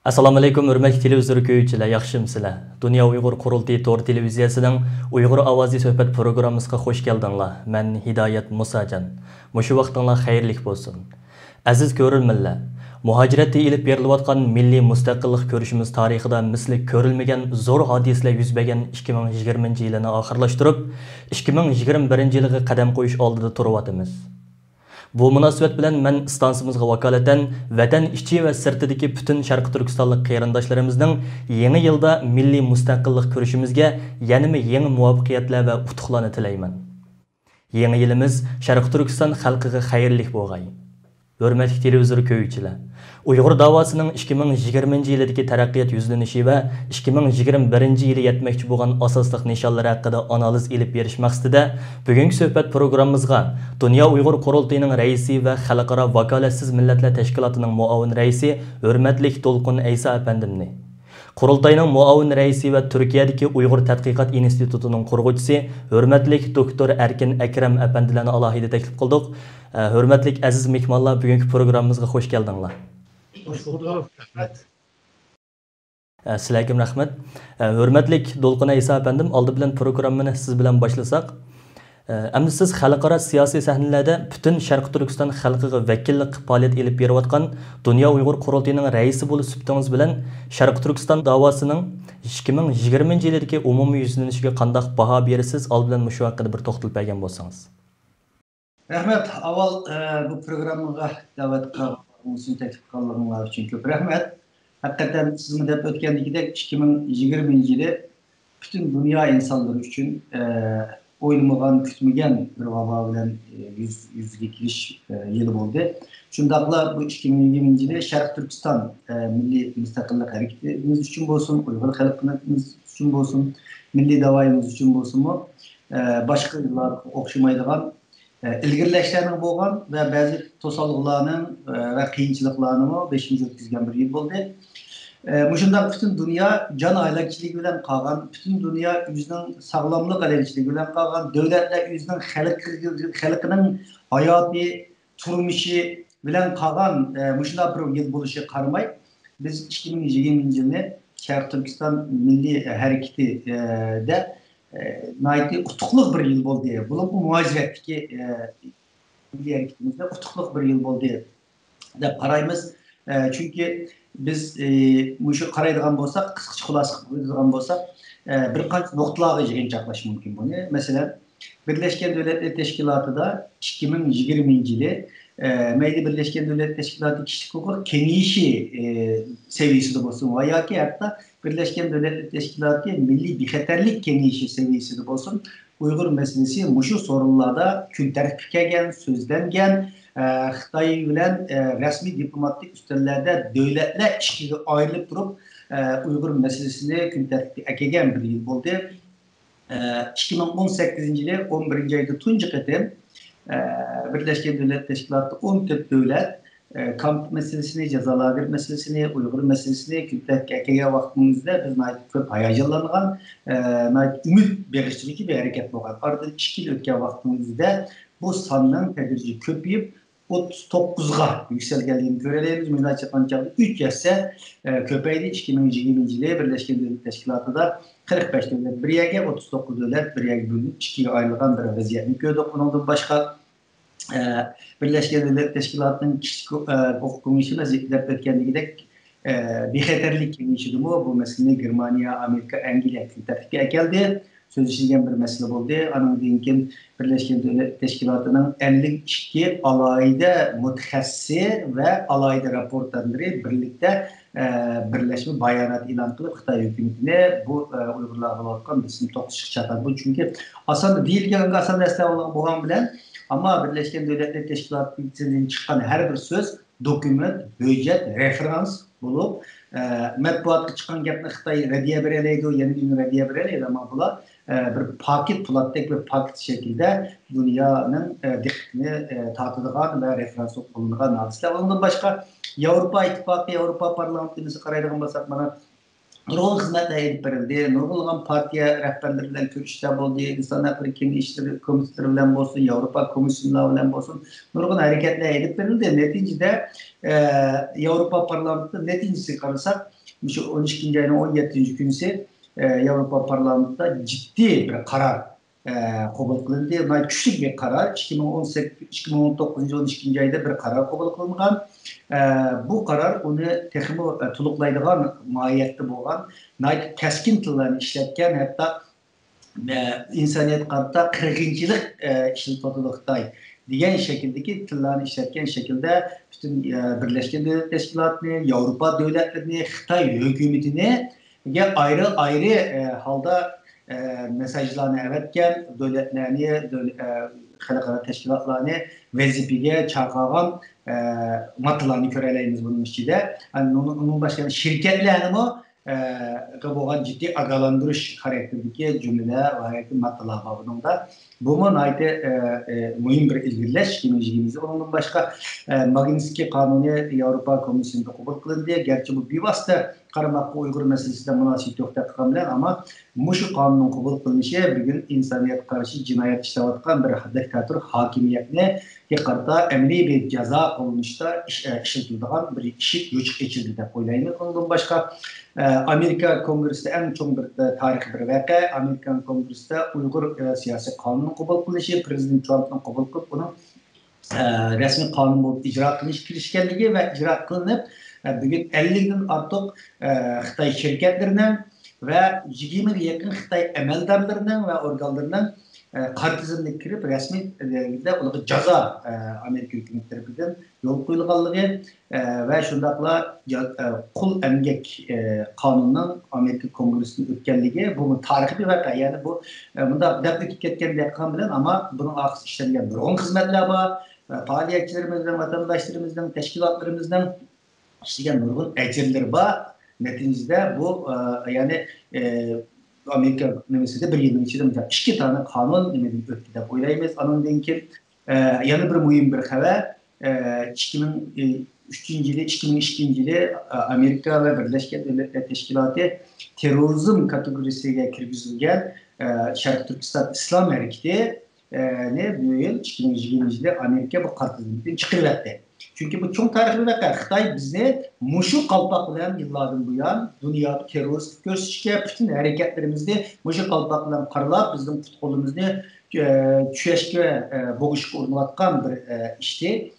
Assalomu alaykum, hurmatli televizor ko'ruvchilar, yaxshimisizlar? Dunyo Uyg'ur Qurultiyi Tor televiziyasining Uyg'ur ovozi suhbat programmasiga xush keldinglar. Men Hidoyat Musajon. Mushu vaqtinglar xayrlik bo'lsin. Aziz ko'rilmanlar, muhojiratda ilib berilayotgan milliy mustaqillik ko'rishimiz tarixida misli ko'rilmagan zo'r hodisalar yuz bergan 2020-yilni oxirlashtirib, 2021-yilga qadam qo'yish oldida turyapmiz. Bu munosabat bilan men istansimizga vakolatan vatan ichi va sirtidagi butun Sharq Turkistonlik qarindoshlarimizning yangi yilda milliy mustaqillik ko'rishimizga yanada yangi muvaffaqiyatlar va utuqlarni tilayman. Yangi yilimiz Sharq Turkiston xalqiga xayrlik bo'lg'ay. Hurmatli televizor ko'ruvchilar, Uyg'ur davosining 2020-yildagi taraqqiyot yuzlanishi va 2021-yili yetmoqchi bo'lgan asosliq nishonlari haqida analiz elib berish maqsadida bugungi suhbat programmamizga Dunyo Uyg'ur Qurultiyining raisi va Xalqaro vakolatsiz millatlar tashkilotining muavin raisi hurmatli To'lqin Aysa apandimni, Qurultayning muavin raisi va Turkiyadagi Uyg'ur tadqiqot institutining qurg'uvchisi hurmatli doktor Erkin Akram apandilarni alohida taklif qildik. Hurmatli aziz mehmonlar, bugungi programmamizga xush keldinglar. Hoş bulduk. Sizlarga rahmat. Hurmatli To'lqin Aysa apandim, oldi bilan programmani siz bilan boshlasak. Endi siz xalqaro siyosiy sahnalarda butun Sharq Turkiston xalqiga vakillik faoliyat elib berayotgan Dunyo Uyg'ur Qurultiyining raisi bo'lib sifatingiz bilan Sharq Turkiston davosining 2020-yildagi umumiy yuzlanishiga qanday baho berasiz? Oldi bilan shu haqida bir to'xtalib bergan bo'lsangiz. Rahmet, avval bu programmaga davet kılmışsın, teklif kılınlar için çok rahmet. Hakikaten sizin de ötkenlikte 2020 yılı bütün dünya insanları için oylamagan, kütmegen bir vaba bilen yüzge giriş yılı oldu. Şundakla bu 2020 yılı Şarkı Türkistan milli müstakillik hareketimiz için olsun, Uygur halkımız için olsun, milli davayımız için olsun mu, başka yıllar okşamaydıgan ilgirleşlerinin boğan ve bazı tosallıklarının ve kıyınçılıklarını 5. ötküzgen bir yıl oldu. Muşundan bütün dünya can aylakçılığı bilen kalan, bütün dünya yüzünün sağlamlık aylakçılığı bilen kalan, devletler yüzünün halkının hayatı, turmuşu bilen kalan muşundan bir yıl buluşu karmay. Biz 2020 yılını Şarkı Türkistan Milli Hareketi de naiti utuqluq bir yıl oldu. Bu muhaciretteki milli hareketimizde utuqluq bir yıl oldu deb qaraymiz. Çünkü biz şu qaraydigan bolsak, qısqacha xulosa qiladigan bolsak, bir qancha nuqtalarga yig'inchoqlash mumkin buni. Masalan, Birleşken Devletler Teşkilatı'da 2020 yılı Meyli Birleşken Devletler Teşkilatı kişilik hukuk kengeyişi seviyesinde olsun. Veya ki hatta Birleşken Devletler Teşkilatı Milli Bixeterlik Kengeyişi seviyesinde olsun. Uygur meselesi muşu sorunlarda kün terkipken, sözlengen, Xitay bilen resmi diplomatik üstellerde devletler işkiga ayrılıp durup Uygur meselesini kün terkipken bir yıl oldu. 2018 yılı 11. ayda tuncu qetim Birleşken Devletler Teşkilatı 14 devlet kamp meselesini, cezalar meselesini, Uygur meselesini kütletke'ye vaktimizde biz çok hayacanlanan, ümit beriştirici bir hareket olgan. Ardından 2 yıl ötken vaktimizde bu sanının tedirici köpeyip 39'a yükselgenliğini görebiliriz. Münasebet çağında 3 yaşsa köpeydi 2020 yılı Birleşken Devletler Teşkilatı'da 45 devlet bir yere, 39 devlet bir yere bölünüp 2 aylıgan bir vaziyetini gördük. Bunun başka Birleşken Devletler Teşkilatı'nın kişilik hukuk komisyonu zikrep etkenliğinde bir xeterlik kengeyişi bu meseleyi Germaniya, Amerika, Angliya tertipke geldi. Sözleşilgen bir mesele oldu. Anın dinkin Birleşken Devletler Teşkilatı'nın 52 alayda mütehasssi ve alayda raportları birlikte birleşme bayanat ilan kılıp Xitay hükümetine bu Uygurlar'a bakkan bizim toksik çatan bu çünkü aslında değil ki aslında destek olan bilen ama Birleşken Devletler Teşkilatı'ndan çıkan her bir söz, doküment, hüccet, referans bulup matbuatga çıkan gapni Xitay radiya bereleydi, yeni bir radiya bereleydi ama bular bir paket, plattek bir paket şekilde dünyanın dikkatini tartıdığan ve referans olunan hadisler. Ondan başka Avrupa İttifakı, Avrupa Parlamentosu qaraydigan bolsak mana nurg'un xizmatlar elib berildi, nurg'ulg'an partiya rahbarlari bilan ko'rishishlar bo'ldi, inson haqlari kengashlari komitetlari bilan bo'lsin, Yevropa komissiyalari bilan bo'lsin, nurg'un harakatlar elib berildi. Neticede Yevropa parlamentida neticesiga qarasak, shu 12 ayning 17-kunisi Yevropa parlamentida ciddi bir karar qabul qilindi. Kuchli bir karar 2019 12 ayda bir karar qabul qilingan. Bu karar uni texmo to'liqlaydigan mohiyatda bo'lgan, keskin tillarni ishlatgan, hatto insoniyat qarta qirg'inchilik ishlatadi Xitoy degan shakldagi tillarni ishlatgan shaklda bütün Birleşmiş Milletler Teşkilatı'nı, Avrupa devletlerini, Xitoy hukumatini ayrı ayrı halda mesajlarını evetken devletlerini, xalqaro teşkilatlarını vazifeye çağıran matlarını göreleyimiz bunun içinde. Yani onun başka şirketlerini bo'lgan ciddi agalandırış karakterdeki cümleler ve matlar var bunun da. Bu mu nayte mühim bir ilgileş kimliğimizi. Onun başka Magnitsky Kanunu Avrupa Komisyonunda kabul kılındı. Gerçi bu bir vasıta Karamaklı Uygur meselesiyle münasebet yok bilen ama şu kanunun kabul kılınışı bugün insaniyet karşı cinayet işlevatkan bir diktatör hakimiyetine yakarda emri bir ceza olunuşta işletildiğin bir işi güç geçirdi de koylayın. Ondan başka Amerika Kongresi'de en çok bir tarihi bir vaka. Amerikan Kongresi'de Uygur siyasi kanunun kabul kılınışı, Prezident Trump'ın kabul kılıp bunu resmi kanun bulup icra kılınış girişkenliği ve icra kılınıp bugün 50'den artık Xitay şirketlerinin ve 20'ye yakın Xitay emeldarlarının ve organlarının kartizmine kirip resmi de caza Amerika hükümeti tarafından yol koyulganlığı ve şundakla kul emgek kanununun Amerika Kongresi'nin ötkenliği bu tarihi bir vaka. Yani bu bunda deplik ketken yakan bilen ama bunun aksi işlengen bir 10 hizmetler var. Faaliyetçilerimizden, vatandaşlarımızdan, teşkilatlarımızdan işleyen nurgun ecirleri var. Neticede bu yani Amerika Üniversitesi'de bir yılın içinde 2 tane kanun ötüde koyulayımız. Anın ki yanı bir mühim bir haber 2002 yılı Amerika ve Birleşmiş Milletler Teşkilatı terörizm kategorisiyle kirgizilgen Şarkı Türkistan İslam Hareketi ne bu yıl 2020 yılı Amerika bu kartizmden çıkarıverdi. Çünkü bu çok tarihli vaka. Xitay bizni muşu kalpak bilen yıllardan bu yan dünyada terörist gösterişke bütün hareketlerimizde muşu kalpak bilen karalap bizim futbolumuzni çüyeşke boğuşka urnulatkan bir işti.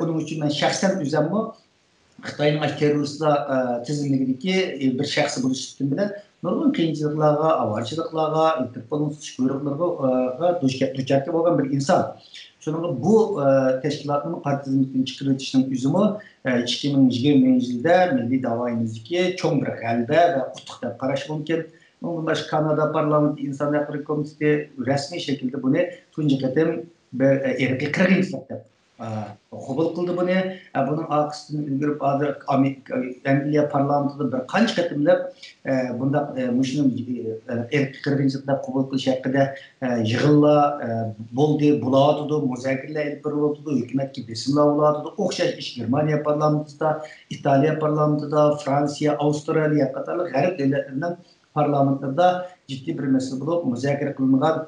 Onun için ben şahsen üzerime Xitay'ın teröristler tizimliğindeki bir şahsı buluş tuttum bilen nurgun kıyıncılıklarga, avarcılıklarga, Interpol'un suç kuyruklarga düşerke olan bir insan. Şunun bu teşkilatın partizmlikten çıkarılışının üzümü 2020 yılda milli davayımızdaki çok bir galibe ve utukta qaraş mümkün. Onun başka Kanada Parlamenti İnsan Hakları Komitesi resmi şekilde bunu tunca ketim erkek kırgınlıkta kabul kıldı bunu. Bunun aksini ülgürüp adı Angliya Parlamento'da bir kanç ketimler bunda müşünün erkek kırgınlıkta kabul kılış hakkında yığılla boldu, buladıdı, müzakirler elip bir oldu, hükümet ki besimle oladıdı. Okşaş iş Germaniya Parlamento'da, İtalya Parlamento'da, Fransa, Avustralya, Katarlı garip devletlerinden parlamentlarda ciddi bir mesele bulup müzakere kılıngan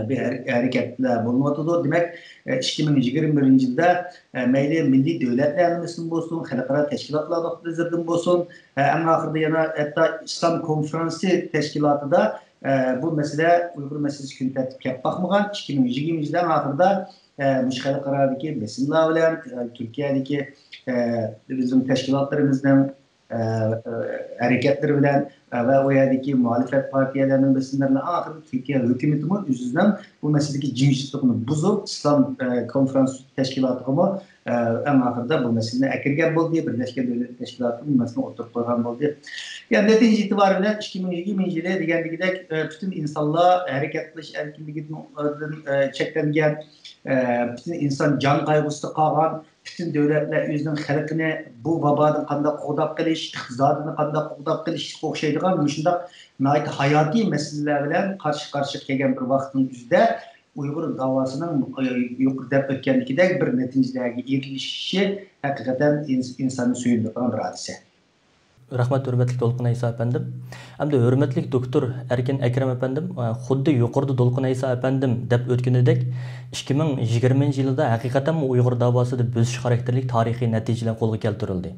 bir hareketler bulunmadıdır. Demek 2021 yılda meyli milli devletlerinin olsun, halkara teşkilatlarla düzgün olsun, en ahırda yana hatta İslam Konferansı Teşkilatı da bu mesele Uygur meselesi gün tertip yapıp bakmagan. 2020 yıldan ahırda müşkili karardaki besimler bilen Türkiye'deki bizim teşkilatlarımızdan hareketleri bilen ve o yerdeki muhalefet partiyelerinin besinlerine ahır Türkiye hükümetinin yüzünden bu meseledeki cimşitliğini bozup İslam Konferans Teşkilatı'nı en ahırda bu meseleyi ekirgen buldu. Birleşik Devletler Teşkilatı'nın bu meseleyi oturup koygan buldu. Yani netice itibariyle 2020 yılı diğerlikle bütün insanlığa hareket kılış erkinliğinin çeklengen bütün insan can kaygısı kalan bütün devletler yüzünden halkını bu vabadan kanda qoğdap qilish, iqtisodini kanda qo'g'dab qilish o'xshaydigan mushunda hayati meseleler bilan qarshi kelgan bir vaqtning o'zida Uygur davasının yuqori deb o'tganligidek bir natijalarga erishishi haqiqatan insonni suyundirgan bir hodisa. Rahmat hürmetlik Dolqun Aysa efendim. Hamda hürmetlik doktor Erkin Ekrem efendim, xuddi yuqorida Dolqun Aysa efendim deb o'tganidek 2020-yilda haqiqatan Uyg'ur davosida bo'sish xarakterlik tarixiy natijalar qo'lga keltirildi.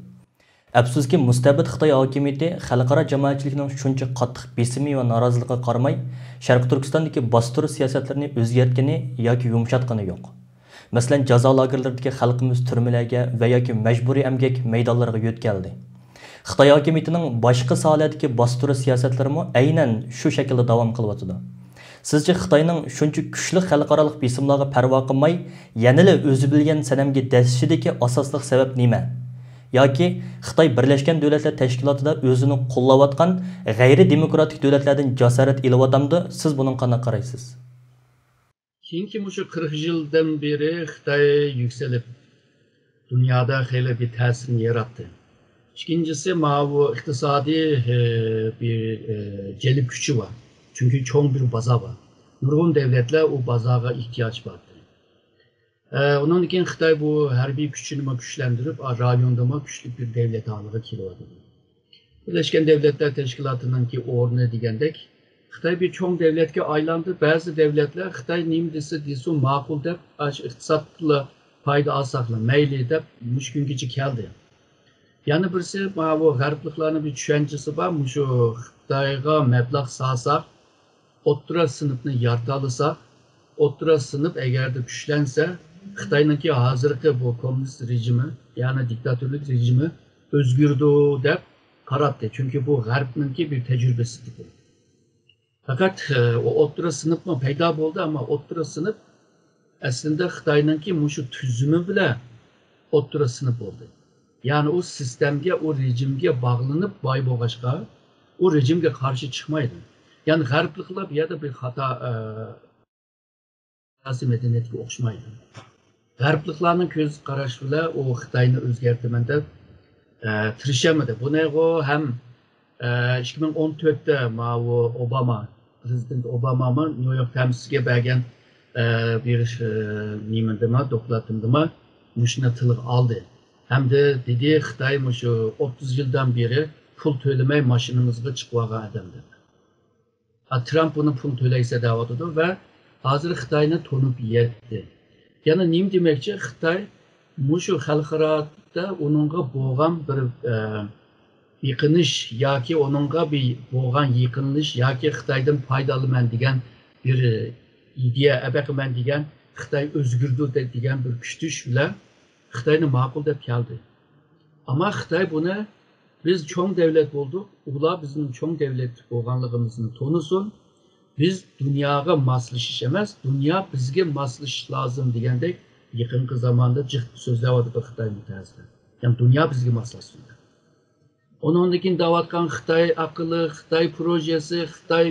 Afsuski mustabid Xitoy hokimiyati xalqaro jamoatchilikning shuncha qattiq besimi va noroziligiga qaramay, Sharq Turkistondagi bostirish siyosatlarini o'zgartgani yoki yumshatgani yo'q. Masalan, jazo lagerlaridagi xalqimiz turmalarga va yoki majburiy emgak maydonlariga yo'tkaldi. Xitoy hokimiyatining boshqa sohalardagi bostirish siyosatlarimi aynan shu shaklda davom qilyotdi. Sizce Xitoyning shuncha kuchli xalqaro besimlarga parvo qilmay, yanada o'zi bilgan sanamga dasishidagi asosli sabab nima? Yoki Xitoy Birlashgan Davlatlar Tashkilotida o'zini qo'llayotgan g'ayri-demokratik davlatlardan jasorat elayotamdi? Siz buni qanday qaraysiz? Keyingi shu 40 yildan beri Xitoy yukselib dunyoda xeyli bir ta'sirini yaratdi. İkincisi bu iqtisodiy bir celip gücü var. Çünkü çok bir baza var. Nurg'un devletler o bazaga ihtiyaç var. Onun için Xitoy bu harbiy gücünü güçlendirip rayonda güçlü bir devlet haline geliyordu. Birleşken Devletler Teşkilatı'nın ki ornu degandek Xitoy bir çok devletke aylandı. Bazı devletler Xitoy nimdisi disu ma'qul deb iqtisodla payda alsaqla mayli deb müşküngici keldi. Yani birisi bu g'arbliklarning bir tushunchasi bor, shu Xitoyga mablag' solsak, o'rta sinfni yarata olsak, o'rta sinf agarda kuchlansa, Xitoyningki hozirgi bu kommunist rejimi, ya'ni diktatorlik rejimi o'zgardi deb qarabdi. Chunki bu g'arbningki bir tajribasidir. Fakat o o'rta sinfmi paydo bo'ldi, ammo o'rta sinf aslında Xitoyningki shu tuzumi bilan o'rta sinf bo'ldi. Yani o sistemge, o rejimge bağlanıp bay boğaşka, o rejimge karşı çıkmaydı. Yani g'arbliklar ya da bir hata medeniyetga o'xshamaydi. G'arbliklarning ko'z qarashi bilan o Xitoyni o'zgartiraman deb tirishmadi. Buni ham 2014'te Obama, Prezident Obama New York Times'ga bergan bir nimandima, dokladimdima shuni tilga oldi. Hem de dedi Xitoy şu 30 yıldan beri pul to'lamay mashinamizga chiqib olgan odamdir. Trump buni pul to'laysa deyotdi ve hozir Xitoyni to'nib yetdi. Yani nima demakchi, Xitoy shu xalqaroda uningga bo'lgan bir yiqinish yoki uningga bir bo'lgan yiqinish yoki Xitoydan foydalanaman degan bir ideya abaqiman degan Xitoy o'zgardi degan bir kuch bilan Xitoyni ma'qul deb keldi. Ama Xitoy buni biz cho'ng davlat bo'ldik, ular bizning cho'ng davlat bo'lganligimizni to'nisin. Biz dunyoga moslashish emas, dunyo bizga moslashish lozim degandek yaqinqi zamonda jiq so'zlayotdi Xitoy mutaxassislar. Yani dunyo bizga moslashsin. Onun için davatkan Xitoy aqli, Xitoy projesi, Xitoy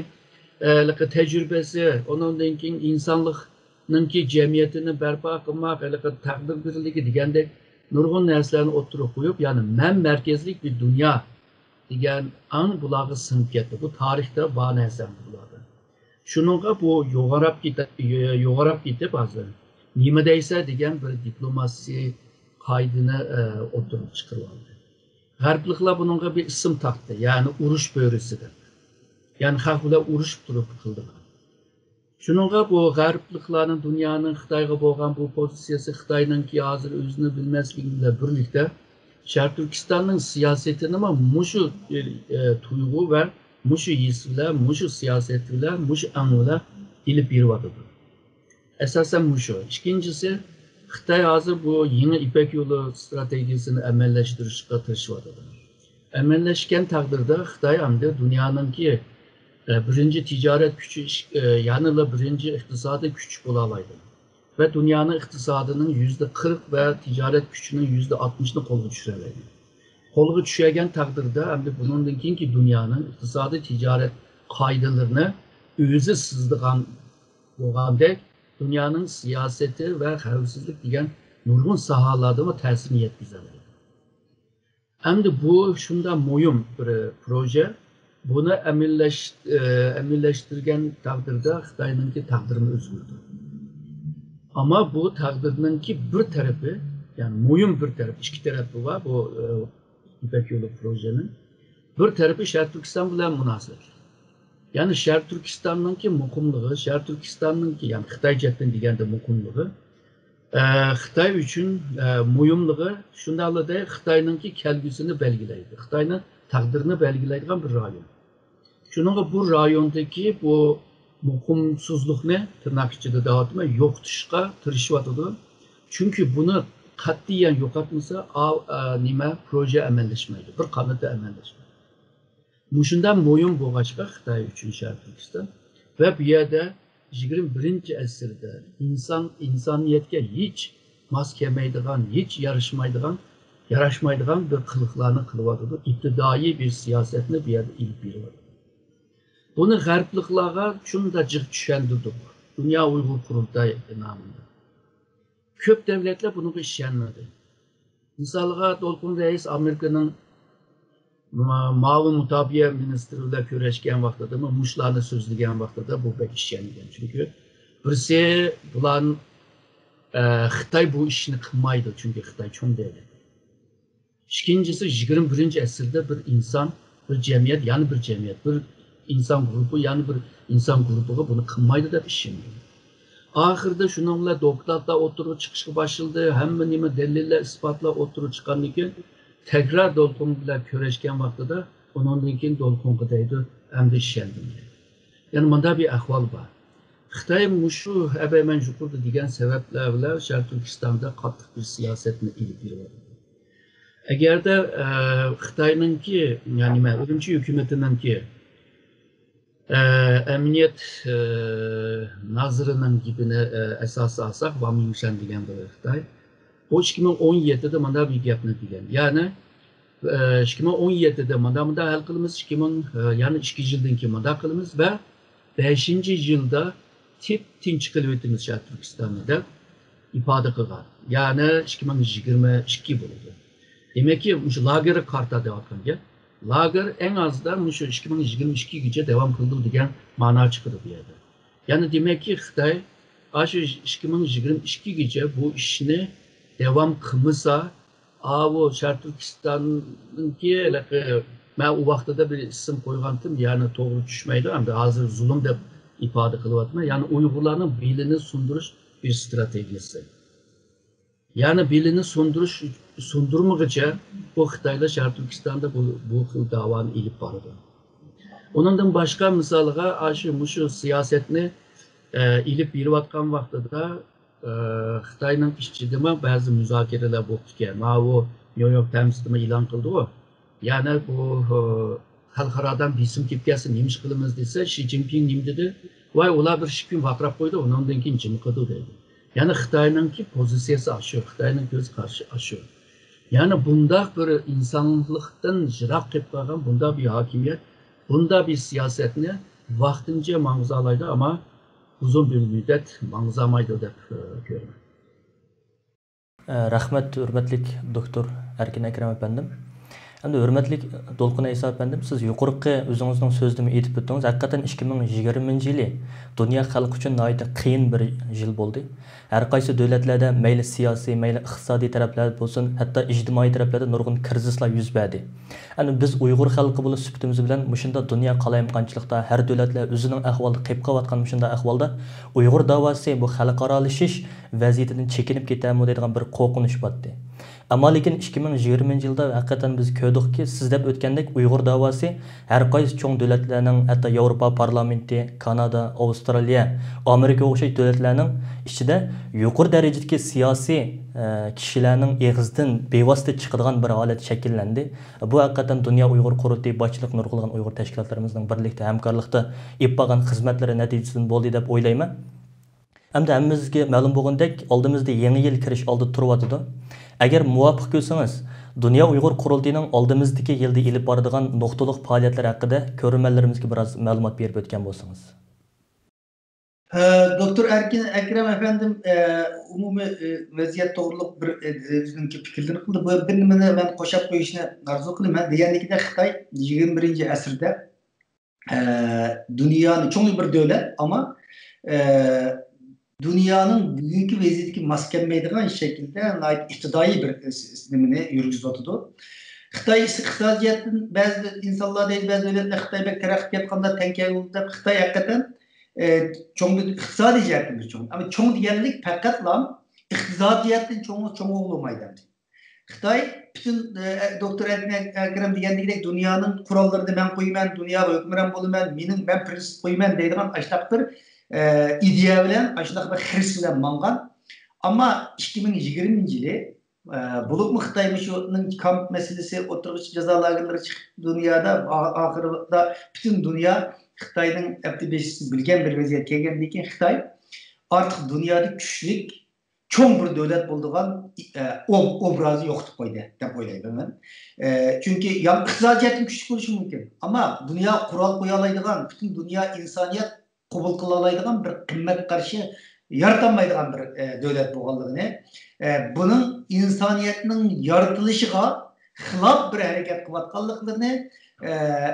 tecrübesi, onun için insanlıkningki jamiyatini barpo qilmoq, taqdir birligi degandek nurg'un narsalarni o'tirib qo'yib, ya'ni men markazlik bir dunyo degan an bularga singib ketdi. Bu tarixda bor narsa bularga. Shuningga bu yo'g'arab ketib hozir nima deysa degan bir diplomasiya qoidini o'tirib chiqarib oldi. G'arbliklar bunga bir ism taktı, yani urush bo'risidir. Yani xalq bilan urushib turib qildilar. Shuningga bu g'arbliklarning dunyoning Xitoyga bo'lgan bu pozitsiyasi Xitoyningki hozir o'zini bilmasligi bilan birlikda Sharq Turkistonning siyosatini mushu tuyg'u va mushu his bilan, mushu siyosat bilan, mushu ang bilan ilib beryapti. Asosan mushu. Ikkinchisi Xitoy hozir bu yangi İpek yo'li strategiyasini amallashtirishga tirishyapti. Amallashgan taqdirda Xitoy hamda dunyoninki birinci ticaret gücü, yani birinci iktisadi güç bulamaydı. Ve dünyanın iktisadının %40 ve ticaret gücünün %60'ını kolga düşüreliydi. Kolga düşürgen takdirde hem de bunun ki dünyanın iktisadi ticaret kaydılarını özü sızdıgan boğandek dünyanın siyaseti ve xavfsizlik degan nurg'un sahalarda ta'sirini yetkazadi. Hem de bu şundan muhim bir proje. Bunu emilleştirgen takdirde Xitoyningki taqdirini o'zgardi. Ama bu taqdirninki bir tarafı, yani muhim bir tarafı, iki tarafı var bu İpek Yolu projenin. Bir tarafı Şarkı Türkistan bilen münasebetler. Yani Şarkı Türkistan'ınki mukumluğu, Şarkı Türkistan'ınki yani Xitay cetten degende mukumluğu, Xitay üçün muyumluğu şundalı da Xitay'ınki kelgüsünü belgileydi. Xitay'ın takdirini belgileydiğin bir rayon. Şununla bu rayondaki bu mukumsuzluğunu tırnak içinde dağıtma yoktuşka tırışıvatıdı. Çünkü bunu katiyen yok atmasa nime proje emelleşmeydi. Bir kanıtı emelleşmeydi. Muşundan moyun boğaçka Xitay üçün Şarkı Türkistan ve bir yerde 21. asırda insaniyetke hiç maskemeydiğen, hiç yaraşmaydiğen bir kılıklarını kılıvatıdı. İptidai bir siyasetini bir yerde ilip birivadı. Bunu garplıklara şunu da cık düşendirdik. Dünya Uygur Kurultayı namında. Köp devletler bunu işlenmedi. Misalga Dolkun Reis Amerika'nın Mavi Mutabiye Ministriyle köreşken vaxtıda mı, muşlarını sözlügen vaxtıda bu pek işlenmeden. Çünkü birisi bulan Xitay bu işini kılmaydı. Çünkü Xitay çok devlet. İkincisi 21. asırda bir insan, bir cemiyet, yani bir cemiyet, bir insan grubu, yani bir insan grubu bunu kılmaydı da işlenmedi. Ahırda şununla doktorda oturup çıkışı başladı. Hem nime delille ispatla oturup çıkan iken tekrar Dolkun bilen köreşken vaxtıda onun için Dolkun gıdaydı hem de işlendim. Yani bunda bir ahval var. Xitay muşu hemen jukurdu diyen sebeplerle Şarkı Türkistan'da katlık bir siyasetini ilip biriyordu. Eğer de Xitay'ın ki yani Ürümçi hükümetinin ki emniyet nazırının gibine esası alsak, Vami Yuşen diyen bir Xitay. O 2017'de bana bir yapını diyen. Yani 2017'de bana hal kılımız, yani 2 yıldan ki bana kılımız ve 5. yılda tinç kılvetimiz Şarkı Türkistan'da ifade kılar. Yani 2022 bulundu. Demek ki lager karta devam ediyor. Lager en azından 2022 gece devam kıldı diyen mana çıkıyor bir yerde. Yani demek ki Xitay 2022 gece bu işini devam kılmasa o Şarkı Türkistan'ınki ben o vaxtada bir isim koygandım yani doğru düşmeydi hem de hazır zulüm de ifade kılıvatma yani Uygurların bilini sunduruş bir stratejisi. Yani bilini sundurmadıkça bu Xitay'la Şarkı Türkistan'da bu davanı ilip vardı. Ondan başka misalga şu siyasetini ilip birivatkan vaxtıda Xitay'ın işçidime bazı müzakereler boktuken. O New York Times'da ilan kıldı o. Yani bu halkaradan bir isim kipkesi neymiş kılımız dese Xi Jinping neyim dedi. Vay ola bir şipin vakrap koydu ondan keyin cimkıdı dedi. Yani Xitay'ın ki pozisyası aşıyor. Xitay'ın göz karşı aşıyor. Yani bunda bir insanlıktan jırak kep kalgan bunda bir hakimiyet, bunda bir siyasetini vaxtınca mağızalaydı ama uzun bir müddet mağızamaydı dep görüyorum. Rahmet, hürmetlik doktor Erkin Ekrem efendim. Endi hürmetlik Dolkun Eysa efendim, siz yuqorqi o'zingizning so'zini aytib o'tdingiz. Haqiqatan 2020-yili dunyo xalqi uchun nihoyatda qiyin bir yil bo'ldi. Har qaysi davlatlarda mayli siyosiy, mayli iqtisodiy taraflar bo'lsin, hatto ijtimoiy taraflarda nurg'un krizislar yuz berdi. Endi biz Uyg'ur xalqi bo'lib sifatimiz bilan mushunda dunyo qalayimqanchilikda har davlatlar o'zining ahvolida qilib qolayotgan mushunda ahvolda Uyg'ur davosi bu xalqarolashish vaziyatidan chekinib ketarmi degan bir qo'rqinish botdi. Ama lekin 2020 yılda hakikaten biz köydükki siz deb ötkendek Uyghur davası her qaysi çoğun devletlerinin hatta Avrupa Parlamenti, Kanada, Avustralya, Amerika o'xshash devletlerinin içinde yuqori derecedeki siyasi kişilerinin egizden bevosita chiqadigan bir holat shakllendi. Bu hakikaten Dünya Uyghur Qurultayı başçılık nurg'ulg'an Uyghur tashkilotlarimizning birlikda hamkorlikda ip bo'lgan xizmatlari natijasidan bo'ldi deb o'ylayman. Hamda hammamizga ma'lum bo'lgandek oldimizda yangi yil kirish oldi turyotidi. Agar muvofiq ko'rsangiz, Dünya Uyghur Qurultayıning oldimizdagi yilda ilib boradigan nuqtaliq faoliyatlar haqida ko'rmanlarimizga biroz ma'lumot berib o'tgan bo'lsangiz. Doktor Erkin Ekrem efendim umumi vaziyat doğruluk bir bizimki fikirlerini kıldı. Bu bilimini ben koşap koyuşuna arzu kılıyorum. Diğerlikte Xitay 21. asırda dünyanın çok bir devlet ama dünyanın bugünkü vaziyetki maskelenmeydiği şekilde iktidai bir sistemini yürütüyordu. Xitoy iqtisodiyotdan ba'zi insonlar deydi, ba'zi davlatlar Xitoy bek taraqqiyot etganda tenkay bo'ldi deb Xitoy haqiqatan cho'ng iqtisodiy jihatdan cho'ng. Ama cho'ng deganlik faqatla iqtisodiyotdan cho'ng bo'lmaydi. Xitoy bütün doktor Akram degandek dunyoning qurollarini men qo'yman, dunyoga hukmron bo'laman, men prinsip qo'yman deydigan ashtaq bir ideya bilan, ashtaq bir xirs bilan mangan. Ama 2020-yili bulutmu Xitay'ın şunun kamp meselesi oturmuş cezalarları çıktı dünyada ahırda bütün dünya Xitay'ın FT5'si bilgen bir vaziyet gelgendeki Xitay artık dünyada güçlük çok bir devlet bulduğun obrazı yoktu koydu dep oylaydım ben. Çünkü yan iqtisadiyatin güçlük oluşu mümkün ama dünya kural koyalaydıgan bütün dünya insaniyet kabul kılalaydıgan bir kıymet karşı yaratamaydigan bir devlet bo'lganligini bunun insaniyetning yaratılışıga xilaf bir hareket qilayotganliklarini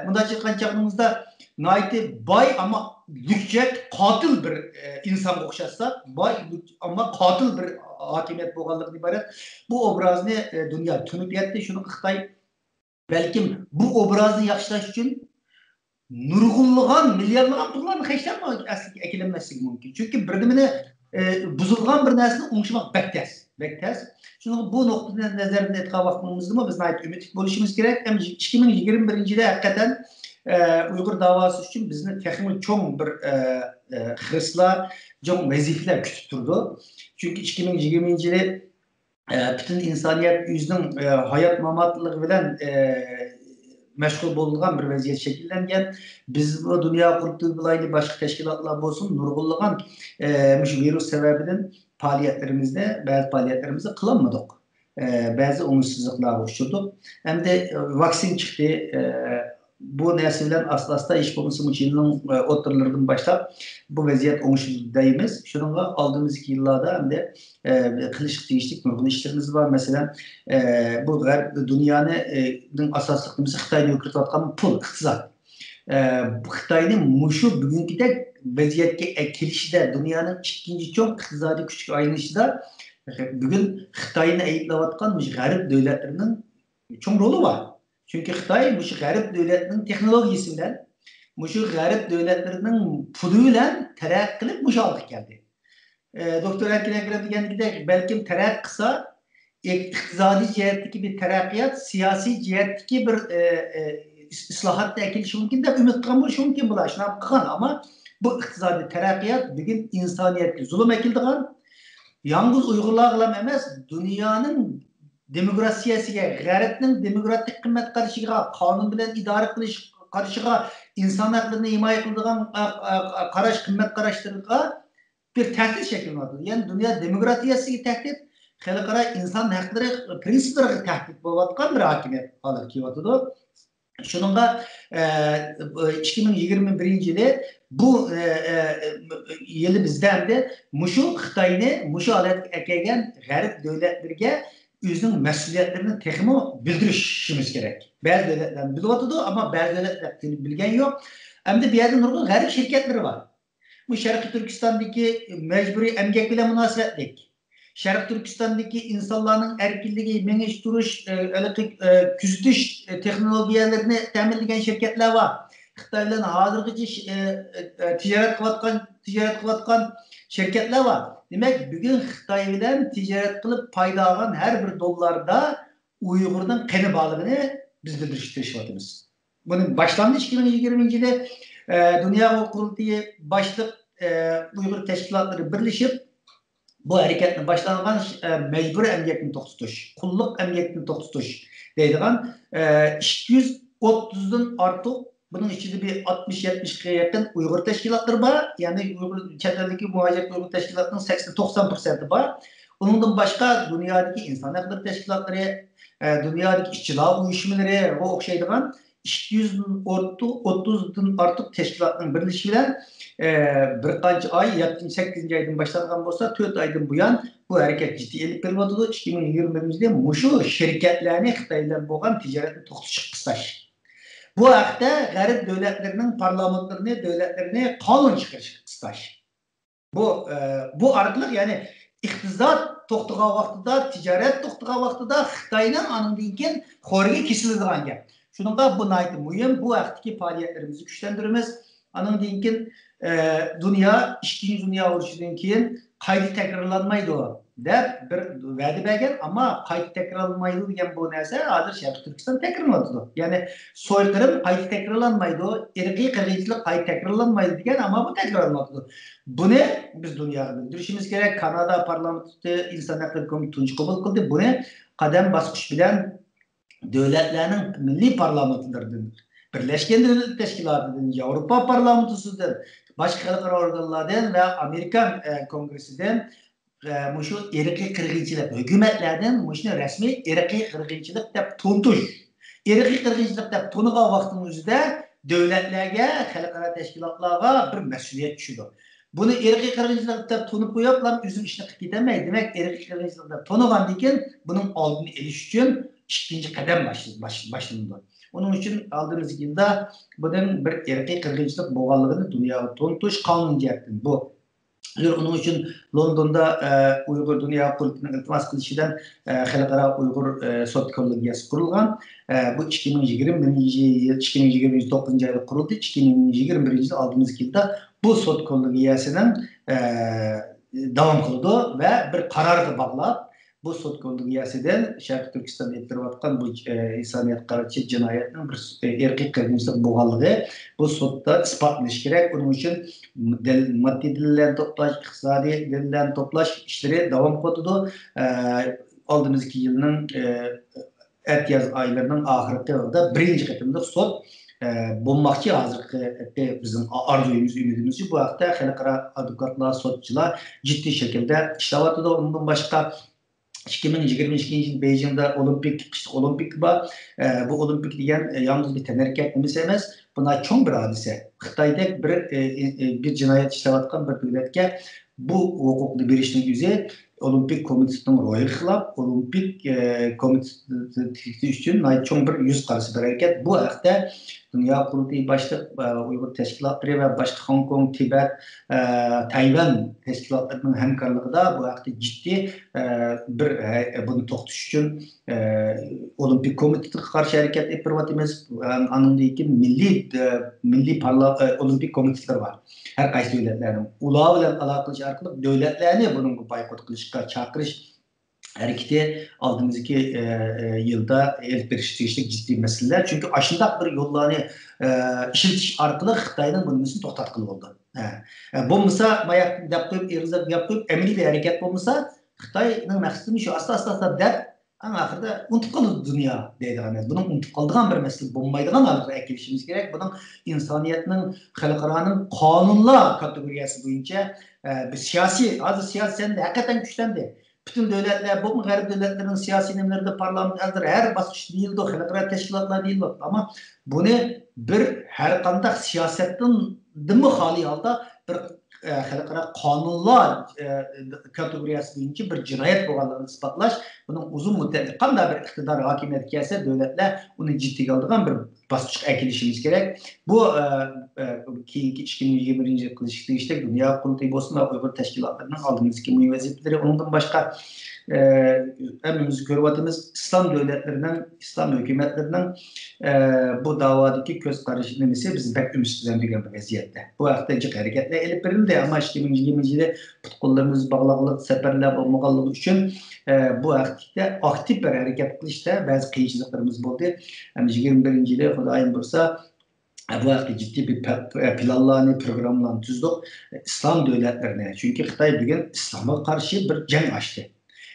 bundacha qanchaqimizda naiti boy ama lükçek katil bir insan o'xshasa boy ama katil bir hakimiyet bo'lganligidan iborat bu obrazni dünya tunib yetdi. Shuni Xitoy balkim bu obrazni yaxshilash uchun nurg'unlagan millionlagan pullarni hechlarni ekilinmesi mümkün. Çünkü birdimini buzulgan bir narsani o'ngishmoq bektas. Şunu bu noktadan nazarda etgan vaqtimizda biz nayt ümit bo'lishimiz kerak. Hem 2021-yilda hakikaten Uyghur davası için bizni texnik çoğun bir hırslar, çoğun vazifeler kütüp durdu. Çünkü 2020-yili bütün insaniyet yüzünün hayat mamatlığı bilen meşgul bulungan bir vaziyet şekillengen. Biz bu dünya kurduğu bilaylı başka teşkilatlar olsun, nurgulluğun virüs sebebinden faaliyetlerimizde, bazı faaliyetlerimizde kılanmadık. Bazı umutsuzluklar oluşturduk. Hem de vaksin çıktı. Bu nesiller asla iş konusu için oturlardan başta bu vaziyet oluşturdayımız. Şununla aldığımız 2 yıllarda hem de kılıçlık değiştik, nurgul işlerimiz var. Mesela bu dünyanın asaslıklarımızı Xitay'da yükürtüatkan pul, iqtisat. Xitay'ın muşu bugünkü de vaziyetke kelişide dünyanın ikinci çok iqtisadi küçük ayrılışında bugün Xitay'ın eğitlavatkan garip devletlerinin çok rolü var. Çünkü Xitay bu garip devletlerinin teknolojisi bilen, bu garip devletlerinin pulu bilen terakki kılıp bu aldık geldi. Doktor Erkin Ekrem degendek belki terakki kısa iqtisadi cihetteki bir terakkiyat, siyasi cihetteki bir islahat da ekilişi mümkün de ümit kılmış mümkün bular. Şuna bakın ama bu iqtisadi terakkiyat bugün insaniyetli zulüm ekildiğin, yalnız Uygurlarla emez, dünyanın demokrasiyasiga, g'aribning demokratik qimmat qarashiga, qonun bilan idora qilish qarashiga, inson haqlarini himoya qiladigan qarash qimmat qarashlariga bir tahdid shakllanadi. Ya'ni dunyo demokratiyasiga tahdid, xalqaro inson haqlari prinsiplariga tahdid bo'layotgan bir hokimiyat hozir kelyapti. Shuningga 2021-yili bu yili bizda hamda mushu Xitoyni mushu holatga kelgan g'arib davlatlarga özünün mesuliyetlerini tekimi bildirişimiz gerek. Bazı devletler biliyordu ama bazı devletler bilgen yok. Hem de bir yerde nurgul garip şirketleri var. Bu Şarkı Türkistan'daki mecburi emgek bile münasebetlik. Şarkı Türkistan'daki insanların erkilliği, mengeç duruş, küzütüş teknolojilerini teminleyen şirketler var. Xitay'la hazırgıcı ticaret kıvatkan şirketler var. Demek bugün Xitay bilen ticaret kılıp payda alan her bir dollarda Uygur'dan kanı bağlılığını biz bildiriştirişimiz. Bunun başlangıç 2020-yili Dünya Kurultayı başlık Uygur teşkilatları birleşip bu hareketin başlangan mecbur emgekini to'xtatish, qulluq emgekini to'xtatish deydigan 230'dan artıq bunun içinde bir 60-70'e yakın Uygur teşkilatları var. Yani Uygur çevredeki muhacir Uygur teşkilatının 80-90% var. Ondan başka dünyadaki insan hakları teşkilatları, dünyadaki işçiler uyuşumları o okşaydıgan 230'dan artık teşkilatların birleşimiyle bir kaç ay, 8. aydan başlangan olsa 4 aydan bu yan bu hareket ciddi elip vermedi. 2020'de muşu şirketlerini Xitay'dan boğan ticaretini to'xtatib kısaş. Bu haqda garip devletlerinin parlamentlerini, kanun çıkarış kısaş. Bu arqılıq yani iqtisad to'xtagan vaqtida, tijorat to'xtagan vaqtida Xitoyning andan keyin xo'riga kesiladigan gap. Shuningga bu nayt muhim, bu vaqtdagi faoliyatlarimizni kuchlantiramiz. Andan keyin dünya, ikkinchi dunyo urushidan keyin qayta takrorlanmaydi deb bir va'da bergan, ammo qayta takrorlanmaydi degan bu narsa hozir Sharq Turkiston takrorlanadi. Ya'ni so'yqirim qayta takrorlanmaydi, irqiy qirg'inchilik qayta takrorlanmaydi degan, ammo bu takrorlanadi. Buni biz dunyoga bildirishimiz kerak. Kanada parlamenti inson huquqlari komiteti tunji qabul qildi. Buni qadam bosqich bilan davlatlarning milliy parlamentlaridan, Birleşken Devletler Teşkilatı'ndan, Avrupa Parlamentosu'dan, başka xalqaro organlardan ve Amerikan Kongresi'den şu irqiy qirg'inchilik hukumatlardan shuni rasmiy irqiy qirg'inchilik deb to'ntish. Irqiy qirg'inchilik deb to'nigan vaqtning o'zida davlatlarga, xalqaro tashkilotlarga bir mas'uliyat tushadi. Buni irqiy qirg'inchilik deb to'nib qo'yib, ular o'zim ishni qilib ketolmaydi. Demak, irqiy qirg'inchilik deb to'nigandan keyin buning oldini olish uchun ikkinchi qadam boshlanadi. Onun için aldığımız yılda bunun bir irqiy qirg'inchilik bo'lganligini dunyoga to'ntish qonuniyatdan bu. Onun için London'da Uygur Dünya Hukuku'nun iltimas kılışıdan Xalqaro Uygur Sot Kollegiyasi kurulgan. Bu 2029 yılda kuruldu. 2021 yılda aldığımız yılda bu Sot Kollegiyasının devam kıldı ve bir kararı bağlayıp bu Sot Kollegiyasidan Sharq Turkistonda ettirayotgan bu insoniyat qarshi jinoyatning bir irqiy qirg'inchilik bo'lganligi bu sotda isbotlanish kerak. Buning uchun moddiy dalillarni to'plash, iqtisodiy dalillarni to'plash ishlari davom etadi. Oldimizgi yilning yaz oylarının oxirida birinchi qatimliq sot bo'lmoqchi. Hozirgi bizim arzuyumuz, ümidimiz bu haqda xalqaro advokatlar, sotchilar ciddi şekilde ishlayotadi. Undan boshqa 2022 yıl Beijing'de olimpik var. Bu olimpik degan yalnız bir tenerkek emas. Buna çok bir hadise. Xitoyda bir cinayet işlayotgan bir devletga bu hukukni berishning o'zi olimpik komitetining ro'yi xilaf, olimpik komiteti uchun çok bir yuz qarshi bir harakat. Bu haqda Dünya Kurultayı başlık Uygur teşkilatları ve başka Hong Kong, Tibet, Tayvan teşkilatlarının hemkarlığı da bu haqda ciddi bunu to'xtatish uchun olimpik komitetiga qarshi harakat etib turibmiz. Andan keyin milliy olimpik komiteteler var. Her qaysi davlatlarning ular bilan aloqa qilish orqali davlatlarni bunga boykot qilishga chaqirish hareketi aldığımızdaki yılda el beriştirişlik ciddi meseleler. Çünkü aşındak bir yollarını işletiş arkalı Xitay'dan bunun için toxtatqılı oldu. Bu mısa mayak yapıp, erzak yapıp, emri bir hareket olmasa Xitay'ın məqsədini şu asla der, ama ahırda unutup kalır dünya deydiğimiz. Bunun unutup kaldığın bir mesele bulmaydıgan alır ekilişimiz gerek. Bunun insaniyetinin, xalqaranın kanunlar kategoriyası boyunca bir siyasi, azı siyasi hakikaten güçlendi. Bütün devletler, bu garip devletlerin siyasi nemlerinde parlamentolar her basış değildi, xalqaro teşkilatlar değildi. Ama bunu bir her kandak siyasetten dimi hali halda bir xalqaro kanunlar kategoriyasi boyunca bir cinayet bo'lganligini isbotlash, bunun uzun müddet qanday bir iqtidor hakimiyet kelsa davlatlar uni jiddiy oladigan bir bosqichga akilishimiz kerak. Bu keyingi 2021 yil qilishga tegishli Dünya Kurultayı bo'lsin va Uygur teşkilatlarının aldığımızdaki mühim vazifeleri. Ondan başka hepimiz görüyoruz İslam devletlerinden, İslam hükümetlerinin bu davadaki göz karışı nemesi bizi pek ümitsizlendirgen bir vaziyette. Bu hafta cık hareketler elip verildi ama 2020 yılda tutkullarımız bağlılık, seferler olmalı için bu hafta aktif bir hareket kılışta bazı kıyıcılıklarımız oldu. 21. yılı Xudayim bursa bu hafta ciddi bir planlarını, programlarını tüzdük İslam devletlerine. Çünkü Xitay bugün İslam'a karşı bir cenk açtı.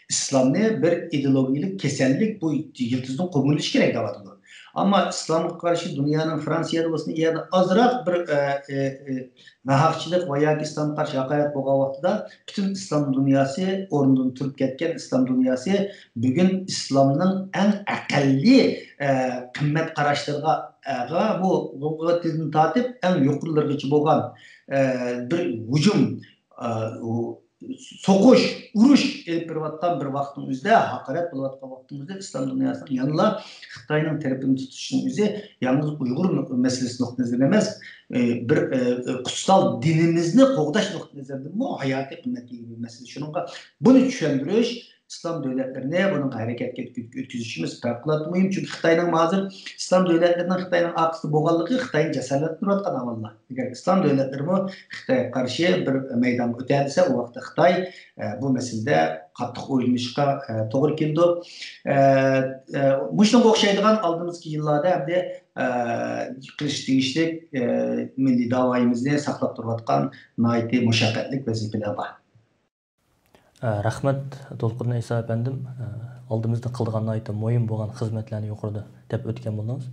İslam'ı bir ideolojik kesinlik bu yıldızın komünist gerek davatıdır. Ama İslam'a karşı dünyanın Fransa'da olsun ya da azırak bir nahakçılık veya İslam'a karşı hakaret boğaz vaxtıda bütün İslam dünyası orundan turup ketken İslam dünyası bugün İslam'ın en akalli kıymet qarashlarga bu lügatini tatip en yuqurlargacha bo'lgan bir hücum so'qish, urush elib berayotgan bir vaqtning o'zida, haqorat bo'layotgan vaqtning o'zida islom dunyosining yanıla Xitoyning tarafini tutishning o'zi yalnız Uyg'ur masalasi nuqtai nazaridan emas, bir kutsal dinimizni qo'g'dash nuqtai nazaridan bu hayotiy qimmatli bir masala. Shuningga buni tushuntirish İslam devletlerine bunun hareketga o'tkazishimiz favqulodda muhim. Çünkü Xitoyning hozir İslam devletlerining Xitoyning aqsi bo'lganligi Xitoyni jasoratlantirayotgan avvallar. Agar İslam devletleri Xitoyga qarshi bir maydonga o'tadisa, u vaqtda Xitoy bu masalada qattiq o'ylanishga to'g'ri keldi. Shunga o'xshaydigan oldimizgi yillarda hamda qilish tegishli milliy davoyimizni saqlab turayotgan nihoyatda mushaqqatli vazifalar bor. Rahmat To'lqin Isa efendim, oldimizda qildigan aytib muhim bo'lgan xizmatlarni yuqorida deb o'tgan bo'ldingiz.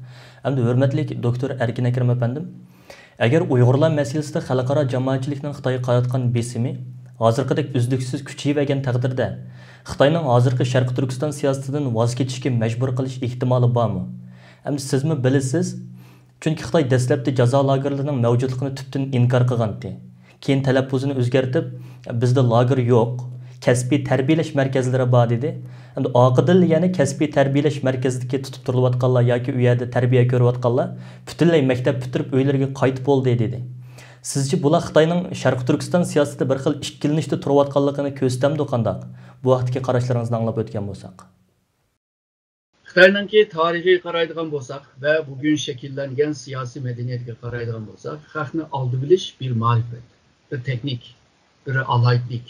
Hamda hurmatli doktor Erkin Akram efendim, agar Uyg'urlar masalasida xalqaro jamoatchilikning Xitoyga qaratgan besimi hozirgidek uzluksiz kuchayib taqdirda Xitoyning hozirgi Sharq Turkiston siyosatidan voz kechishga majbur qilish ehtimoli bormi? Hamda sizmi bilasiz? Chunki Xitoy dastlabda jazo lagerlarining mavjudligini tubdan inkor qilgandi. Keyin talaffuzini o'zgartib, bizda lager yo'q, kasbiy tarbiyalash markazlari bor dedi. Endi oqidil ya'ni kasbiy tarbiyalash markazidagi tutib turilayotganlar yoki u yerda tarbiya ko'rayotganlar butunlay maktab bitirib uylariga qaytib bo'ldi dedi. Sizce bular Xitoyning Sharq Turkiston siyosati bir xil ikkilanishda turayotganligini ko'rsatamdi qandoq? Bu vaqtdagi qarashlaringizni anglab o'tgan bo'lsak. Xitoyningki tarixiy qaraydigan bo'lsak va bugun shakllangan siyosiy madaniyatga qaraydigan bo'lsak, xalqni oldi bilish bir ma'rifat, bir texnik, bir alaytlik.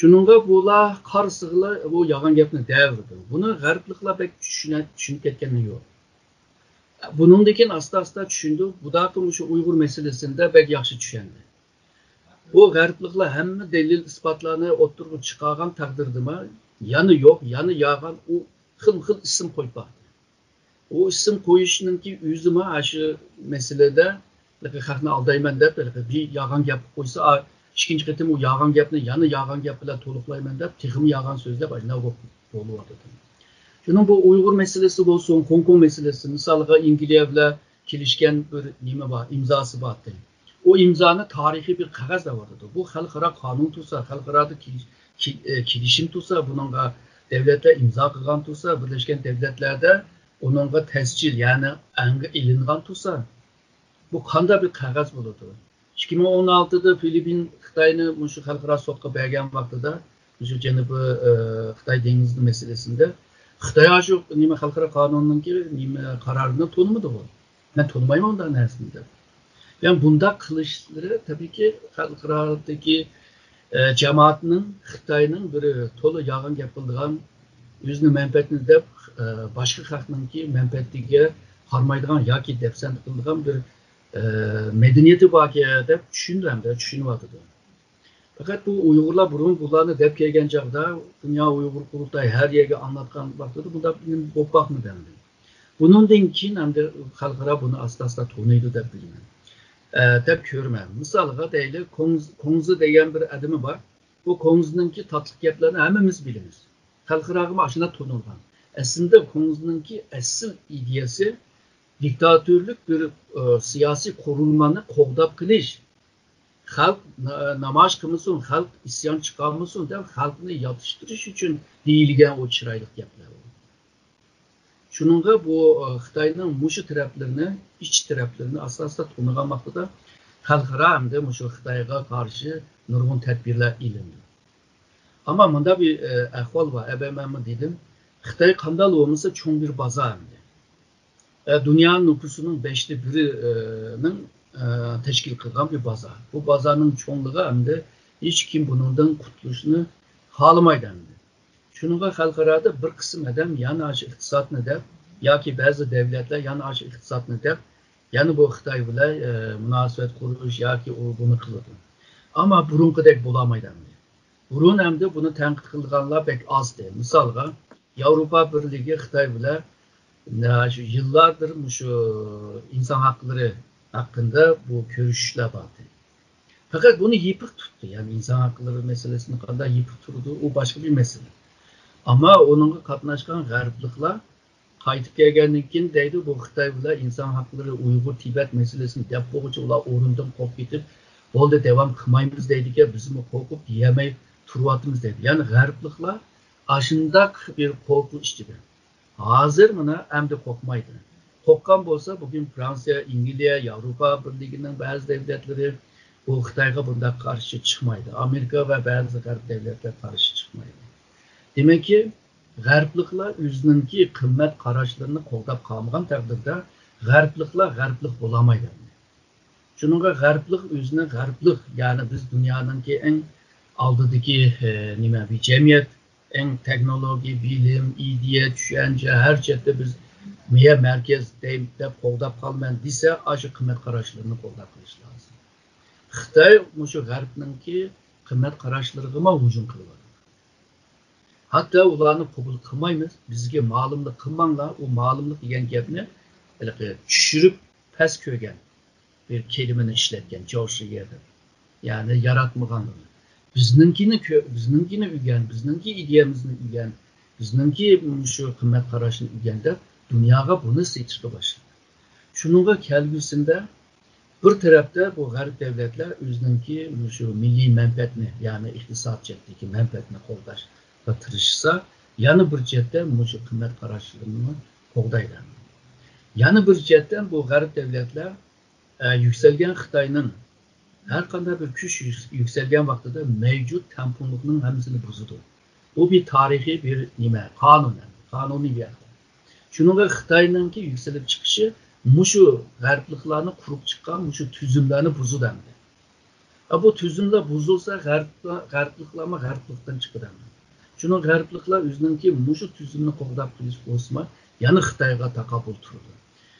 Shuningga bular qarsig'lar bu yolg'on gapni davrdi. Buni g'arbliklar pek tushunib ketgani yo'q. Bundan keyin asta tushundi. Bu da şu Uyg'ur meselesinde pek yaxshi tushundi. Bu g'arbliklar hamma dalil isbotlarni o'ttirib chiqargan taqdirdimi, yani yo'q, yani yolg'on u xil ism qo'yib. O ism qo'yishninki o'zima shu meselede xalqni aldayman deb bir yolg'on gap qo'ysa, ikkinchi qitim u yolg'on gapni yana yolg'on gap bilan to'liqlayman deb texim yolg'on so'zlab ana bo'lyapti. Şunun bu Uygur meselesi olsun, Hong Kong meselesi, misalga İngiliz bilan kelishgan bir nima bor, imzosi bor. O imzoni tarixiy bir qog'oz da vardı. Bu xalqaro qonun tursa, xalqaro kelishim tursa, buningga devletler imzo qilgan tursa, Birleşken Devletler'de onunla tescil, yani anga ilingan tursa, bu qanday bir qog'oz bo'ladi. 2016'da Filipin Xitoyni shu xalqaro sudga bergan vaqtida, shu Janubiy Xitoy dengizi meselesinde Xitoy shu nima xalqaro qonunninki nima qarorini tanimadi bu. Men tanımayman undan narsani. Yani bunda qilishları tabii ki xalqarodagi jamoatning Xitoyning bir to'la yolg'on gapildigan o'zini manfaatini deb boshqa xalqninki manfaatiga qarmaydigan yoki dafsand qiladigan bir medeniyeti vakiye deb tushunayapti. Fakat bu Uyg'urlar burun bularni deb kelgan chog'da Dünya Uyg'ur qurultayı her yerga anlatgan vaqtida bunda bo'lib boqmadi. Bundan keyin hamda xalqaro buni asta tanıydı deb bilaman. Deb ko'raman. Misalga deyli Kongzi degan bir adimi bor. Bu Kongzininki tatlı gaplarni hammamiz bilamiz. Xalqaroga mashina tanilgan. Aslında Kongzininki asl ideyasi diktatörlük bir siyasi kurulmanı qo'g'dab qilish. Xalq namoyish qilmasin, xalq isyon chiqarmasin deb xalqni yotishtirish uchun deyilgan o chiroyli gaplar. Shuningga bu Xitoyning mushu taraflarini, iç taraflarini asosda tunagan vaqtida xalqaro hamda mushu Xitoyga qarshi nurg'un tadbirlar ilindi. Ama bunda bir ahvol var. Ben dedim, Xitoy qanday bo'lmasa cho'ng bir bozor. Dünya nüfusunun 1/5'inin teşkil kılgan bir pazar. Bu pazarın çoğunluğu hem de hiç kim bundan kurtuluşunu xalamaydı. Şununla xalqarada bir kısım adam yani aşı iktisatını deb, yoki bazı devletler yani aşı iktisatını deb, yani bu Xitoy bilan münasebet qurish yoki bunu qiladi. Ama burunqidek bo'lamaydi. Burun hem de bunu tanqid qilganlar pek azdı. Misalga Avrupa Birliği Xitoy bilan şu yıllardır şu insan hakları hakkında bu görüşler vardı. Fakat bunu yıpık tuttu. Yani insan hakları meselesini kadar yıpık tuttu. O başka bir mesele. Ama onunla katnaşkan garblikler kayıtıp gelgenlikin deydi bu Xitoy bilan insan hakları Uygur Tibet meselesini dep boğucu ola orundan kop getip Bolda devam kılmayımız deydiğe bizim korkup diyemey turvatımız deydi. Yani gariplikler aşındak bir korku işçidir. Hazır mına hem de korkmaydı. Korkan bolsa bugün Fransa, İngiltere, Avrupa Birliği'nin bazı devletleri bu Xitayga bunda karşı çıkmaydı. Amerika ve bazı garip devletler karşı çıkmaydı. Demek ki gariplikler özününki kıymet karaşlarını koldap kalmayan takdirde gariplikler gariplik bulamaydı. Şununla gariplik özüne gariplik yani biz dünyanınki en aldıdaki bir cemiyet, en teknoloji, bilim, ideya, düşünce her şeyde biz miye merkez deyip de koldap kalmayan dise aşı kıymet karaşlarını koldap kılış lazım. Xitay şu garipninki kıymet karaşlarına hücum kılıyor. Hatta ulanı kabul kılmayız. Bizge malumluk kılmanla o malumluk diyen gapni düşürüp pes kögen bir kelimeni işletken coşu yerde. Yani yaratmaganlığı. Bizninkini ügen, bizninki ideyamizni ügen, bizninki şu kıymet karaşını ügen de dünyaya bunu seçirge başladı. Şununla kelgüsünde bir tarafta bu garip devletler özününki şu milli menfaatini yani iktisat cetteki menfaatini koldaş tırışsa yanı bir cetten şu kıymet karaşlarını koldaylar. Yanı bir cetten bu garip devletler yükselgen Xitay'nın her kadar bir güç yükselgen vakitte mevcut temponluğunun hepsini bozudu. Bu bir tarihi bir kanuni bir yer. Şununla Xitay'nınki yükselip çıkışı muşu garipliklerini kurup çıkan muşu tüzümlerini bozu dendi. Bu tüzümler bozulsa garipliklerine gariplikten çıkı dendi. Şunun gariplikler özününki muşu tüzümünü koldap kılış olsa yanı Xitay'a takabül turdu.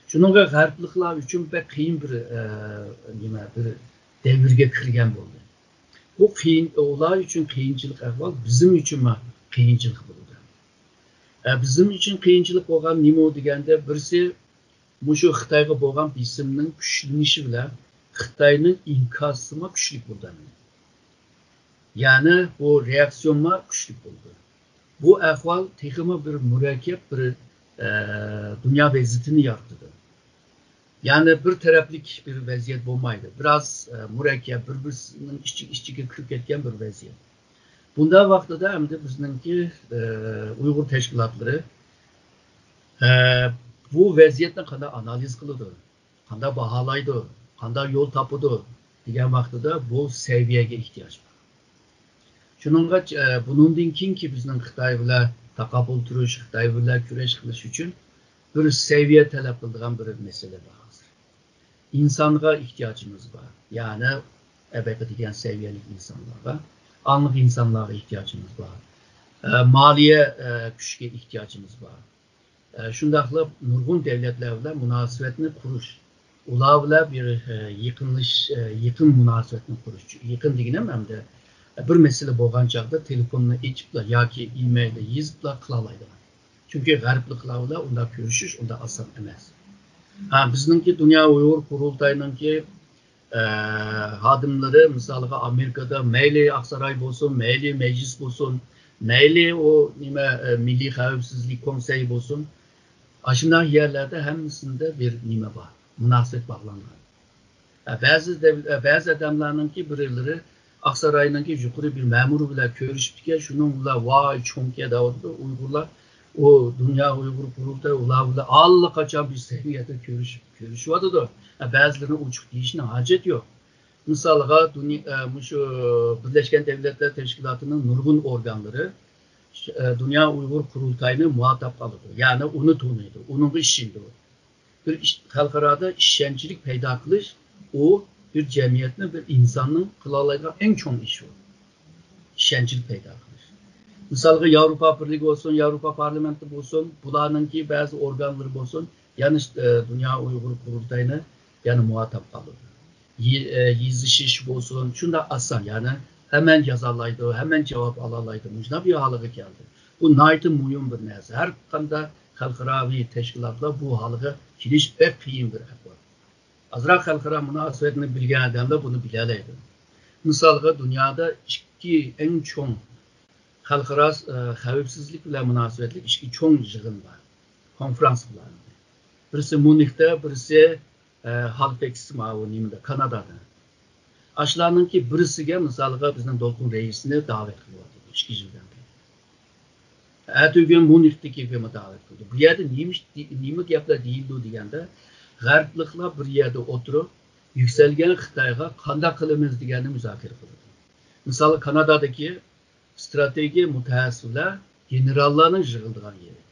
Şununla gariplikler için pek kıyın bir devirge kirgen oldu. Bu olay için kıyınçılık ahval bizim için mi kıyınçılık buldu. Bizim için kıyınçılık olan nimo degende birisi muşu Xitayga boğan bisiminin güçlenişi bile Xitay'nın inkasıma güçlük buldu. Yani bu reaksiyonma güçlük buldu. Bu ahval tekimi bir mürekkep bir dünya vaziyetini yarattı. Yani bir taraflik bir vaziyet bulmaydı. Biraz mürekkep birbirinin işçiye kırık etken bir vaziyet. Bunda vaxtıda hem de bizimki Uygur teşkilatları bu vaziyetten kadar analiz kılıdı, kadar bahalaydı, kadar yol tapıdı diyen vaxtıda bu seviyeye ihtiyaç var. Şununla bunun dinkin ki bizden Xitay ile takabül turuş, Xitay ile güreş kılış için bir seviye talep kıldığın bir mesele var. İnsanlığa ihtiyacımız var. Yani elbette diyen seviyelik insanlara, anlık insanlara ihtiyacımız var. Maliye güçke ihtiyacımız var. Şundakla nurgun devletlerle münasebetini kuruş. Ulavla bir yakın münasebetini kuruş. Yakın diginem hem de bir mesele boğan çağda telefonla içipla ya ki e-mail'le yazıpla kılalaydı. Çünkü garipliklerle onda görüşüş, onda asan emez. Bizimki Dünya Uygur Kurultayı'nınki hadimleri mesela Amerika'da meyli Aksaray olsun, meyli meclis olsun, meyli o Milli Xavfsizlik Konseyi olsun. Aşınan yerlerde hemsinde bir nime var, münasebet bağlanlar. Bazı adamlarınki birileri Aksaray'ınki yukarı bir memuru bile görüştükçe şununla vay çonkiye dağıttı Uygurlar. O Dünya Uygur Kurultayı ulavla Allah kaçan bir seviyede görüşüyordu da bazılarına uçuk değişine hacet yok. Mesela Birleşken Devletler Teşkilatı'nın nurgun organları Dünya Uygur Kurultayı'nı muhatap aldı. Yani onu tanıyordu. Onun işiydi o. Bir halkarada işçilik peyda kılış o bir cemiyetin bir insanın kılalayla en çok işi o. İşçilik peyda kılış. Mesela Avrupa Birliği olsun, Avrupa Parlamento olsun, bunlarınki bazı organları olsun, yani Dünya Uygur Kurultayı'nı yani muhatap kalır. Yazışış olsun, şunda asan yani hemen yazarlaydı, hemen cevap alalaydı. Müjde bir halığı geldi. Bu naytı mühim bir neyse. Her kanda halkaravi teşkilatla bu halığı kiliş pek kıyım bir ahval. Azra halkara münasebetini bilgen adamda bunu bilaleydi. Mesela dünyada en çok halkara xavfsizlik ile münasebetli çok yığın var. Konferans var. Birisi Münih'te, birisi Halifax Kanada'da. Aşlarınki birisiga misalga bizning Dolqin reisini davet qilyapti 2 yildan keyin. Ertugun Munixdagi davet qildi. Bu yerda nima gaplar deyildi deganda, g'arbliklar bir yerda o'tirib, yuksalgan Xitoyga qanday qilamiz deganni muzokara qildi. Misal Kanadadagi strategiya mutaxassislar generallarning yig'ilgan yeri.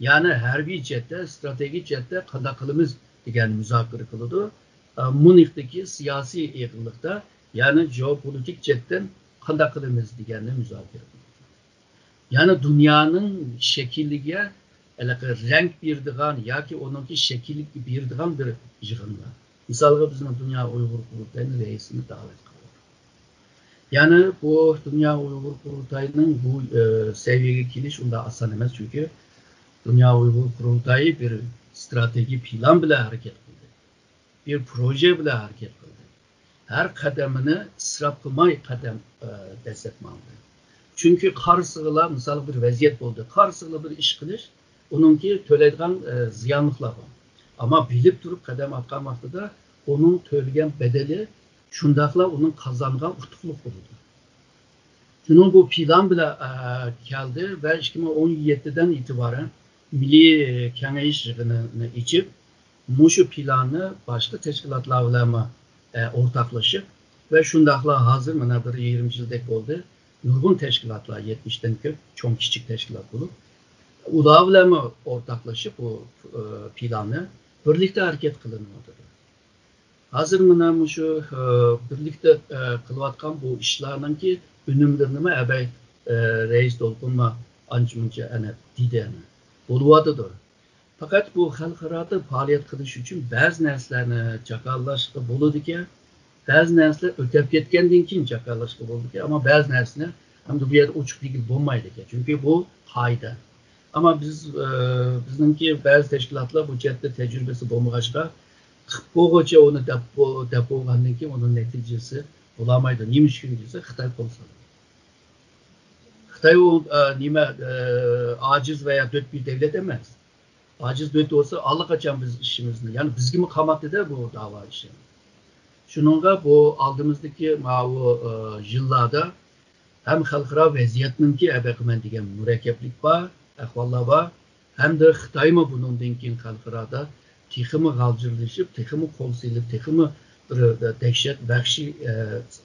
Ya'ni harbiy jihatda, strategik jihatda qanday qilamiz deganni muzokara qildi. Munixdagi siyosiy yig'inlikda, ya'ni geopolitik jihatdan qanday qilamiz deganni muzokara qildi. Yani dünyanın şekilliğe renk berdiğen yoki onunki şekillik berdiğen bir yığın var. Misalga bizim Dünya Uyghur Kurultayı'nın reisini davet kılıyor. Yani bu Dünya Uyghur Kurultayı'nın bu seviyeye geliş onda asan emez çünkü Dünya Uyghur Kurultayı bir strateji plan bile hareket kıldı. Bir proje bile hareket kıldı. Her kademini israf kılmay kadem destekmandı. Çünkü karşısıyla misal bir vaziyet oldu. Karşısıyla bir iş kılış, onunki töleyen ziyanlıklar var. Ama bilip durup kadem atlamakta da onun töleyen bedeli şundakla onun kazangan utukluk oldu. Şunun bu plan bile geldi ve 2017'den itibaren Milli Kengeyiş Yığını'nı içip şu planı başka teşkilatlarla ortaklaşıp ve şundakla hazır mınadır 20 yıldak oldu. Nurgun teşkilatlar 70'ten köp, çok küçük teşkilat bulup, ularla ortaklaşıp bu planı birlikte hareket kılınmalıdır. Hazır mı şu birlikte kılvatkan bu işlerden ki ünümlerini ebey reis dolgunma ancımınca dideni buluvadıdır. Fakat bu halkırada faaliyet kılış için bazı neslerini çakallaşıkı buludu ki bazı nesler ötep yetkendiğin için çakallaşıkı buldu ki ama bazı nesler hem de bu yerde uçuk değil bulmaydı ki. Çünkü bu hayda. Ama bizimki bazı teşkilatlar bu ciddi tecrübesi bulmuşlar. Boğaça onu depoğandan ki onun neticesi bulamaydı. Neymiş gündüzse Xitay konsalı. Xitay o aciz veya dört bir devlet demez. Aciz dört olsa Allah kaçan biz işimizni. Yani biz gibi kamat eder bu dava işi. Şununla bu aldığımızdaki yıllarda hem halkara vaziyetninki ebekmen diyen mürekkeplik var, ahvallar var. Hem de Xitay mı bunun denkin halkarada teximi galcırlaşıp, teximi kol silip, teximi bir dehşet, vahşi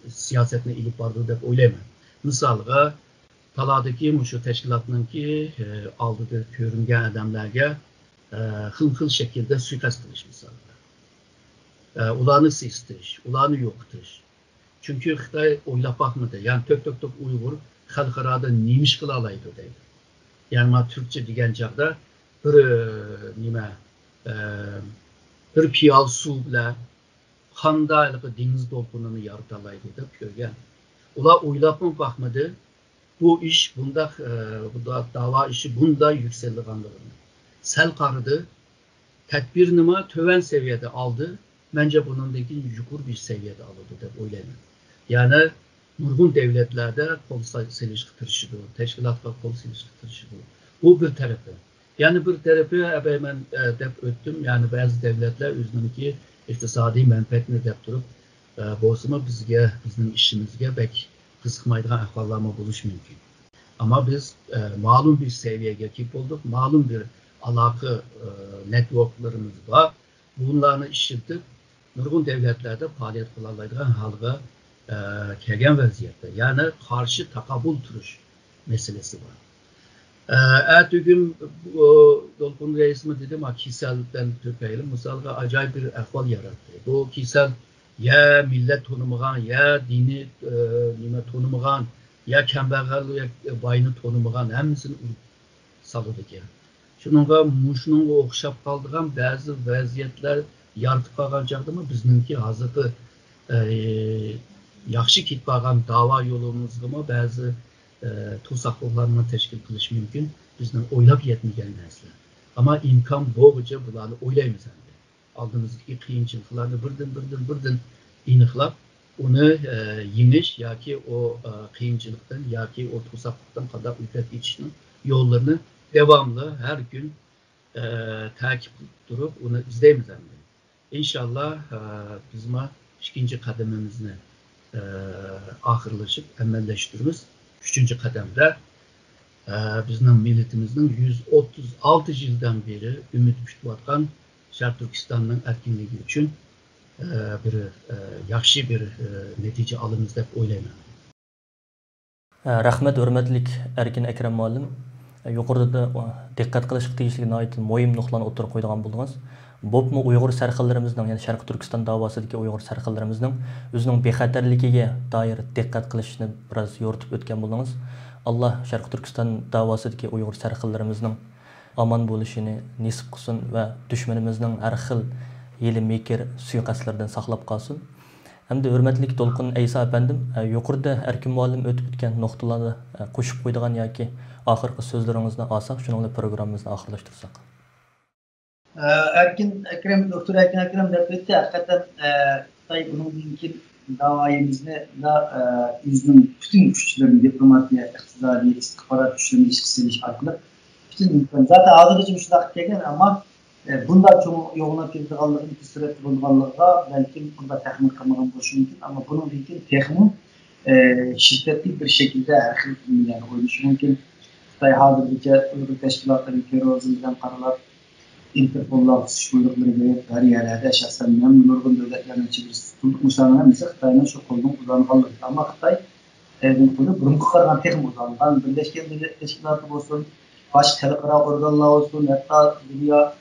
siyasetine ilip vardı dep oylayman. Misalga taladaki şu teşkilatınki aldığı görüngen adamlarga hıl şekilde suikast kılış misalga. Ulanı sistiş, ulanı yoktuş. Çünkü Xitay oylap bakmadı. Yani tök Uygur halkarada neymiş kılalaydı deydi. Yani Türkçe diyen çağda bir piyal su bile kandaylığı deniz dolpununu yaratalaydı da piyol. Ula oylap mı bakmadı? Bu iş bunda dava işi bunda yükseldi kanlığını. Sel karıdı. Tedbir nima töven seviyede aldı. Bence bunun da yukur bir seviyede alındı da oylayın. Yani nurgun devletlerde kol silişki tırışıdı, teşkilatla kol silişki tırışıdı. Bu bir tarafı. Yani bir tarafı ben dep öttüm. Yani bazı devletler özününki iktisadi menfaatini dep durup bozma bizim işimizge bek kızıkmaydıgan ahvallarla buluş mümkün. Ama biz malum bir seviyeye gelip olduk. Malum bir alaka networklarımız var. Bunlarını işitip nurgun devletlerde faaliyet kılalaydıgan halga kelgen vaziyette. Yani karşı takabul turuş meselesi var. Ertugün Dolqun reisime dedim ha Kisel'den Türkiye'lim. Misalga acayip bir ahval yarattı. Bu Kisel ya millet tanımıgan, ya dini tanımıgan, ya kembergal, ya bayını tanımıgan hemsini salıdı ki. Şununla okşap kaldığan bazı vaziyetler yaratıp kalgan çağda mı bizimki hazırda yaxşı kitbagan dava yolumuzda mı bazı tutsaklıklarını teşkil kılış mümkün. Bizden oylap yetmeyeceğin nesler. Ama imkan boğuca bunları oylayımız hem de. Aldığımızdaki kıyınçılıklarını birden iniklap onu yeniş ya ki o kıyınçılıktan ya ki o tutsaklıktan kadar ülket geçişinin yollarını devamlı her gün takip durup onu izleyimiz hem de. İnşallah bizim ikinci kadememizini ahırlaşıp emelleştiririz. 3. kademde bizim milletimizin 136 yıldan beri ümit kütüvatkan Şarkı Türkistan'ın erkinliği için bir yaxshi bir netice alınız deb o'ylayman. Rahmat, hurmatlik Erkin Akram muallim. Yuqorida diqqat qilishga tegishli muhim nuqtalarni o'tirib qo'ygan bo'ldingiz. Bo'pmi Uyg'ur sarxillarimizning, ya'ni Sharq Turkiston davosidagi Uyg'ur sarxillarimizning o'zining bexatarligiga doir diqqat qilishni biroz yoritib o'tgan bo'ldingiz. Alloh Sharq Turkiston davosidagi Uyg'ur sarxillarimizning aman bo'lishini nasib qilsin va dushmanimizning har xil hiyla mekir suiqasdlardan saqlab qolsin. Hamda hurmatli To'lqin Aysa efendim, yuqorida Erkin muallim o'tib o'tgan nuqtalarni qo'shib qo'ydigan yoki oxirgi so'zlaringizni olsak, shuningdek programmamizni oxirlashtirsak. Erkin Akram, Doktor Erkin Akram deb o'tdi. Hakikaten Xitoy bunun mümkün davayimizni da yüzünün bütün güçlerini, diplomatiya, iqtisodiy, istihbarat güçlerini işe silish orqali bütün imkon. Zaten hozirgacha shunday kelgan, ammo bunda çoğu yoğuna kirdiğanlığın bir sürekli bulunğanlığa belki bunda tahmin kılmadan boşu mümkün ama bunun için tehmin şiddetli bir şekilde erkek yani oynaşı mümkün. Xitoy hozirgacha Uyghur teşkilatları terrorizmden qaralab Interpol'lar suç buyrukları verip her yerlerde şahsen ben nurgun devletlerinin çevirisi tutulduk. Muhtemelen bize Xitay'ın şu kolunun uzanğanlığı. Ama Xitay burunku qargan texim uzanğan. Birleşken Milletler Teşkilatı olsun, başka halkara organlar olsun, hatta dünya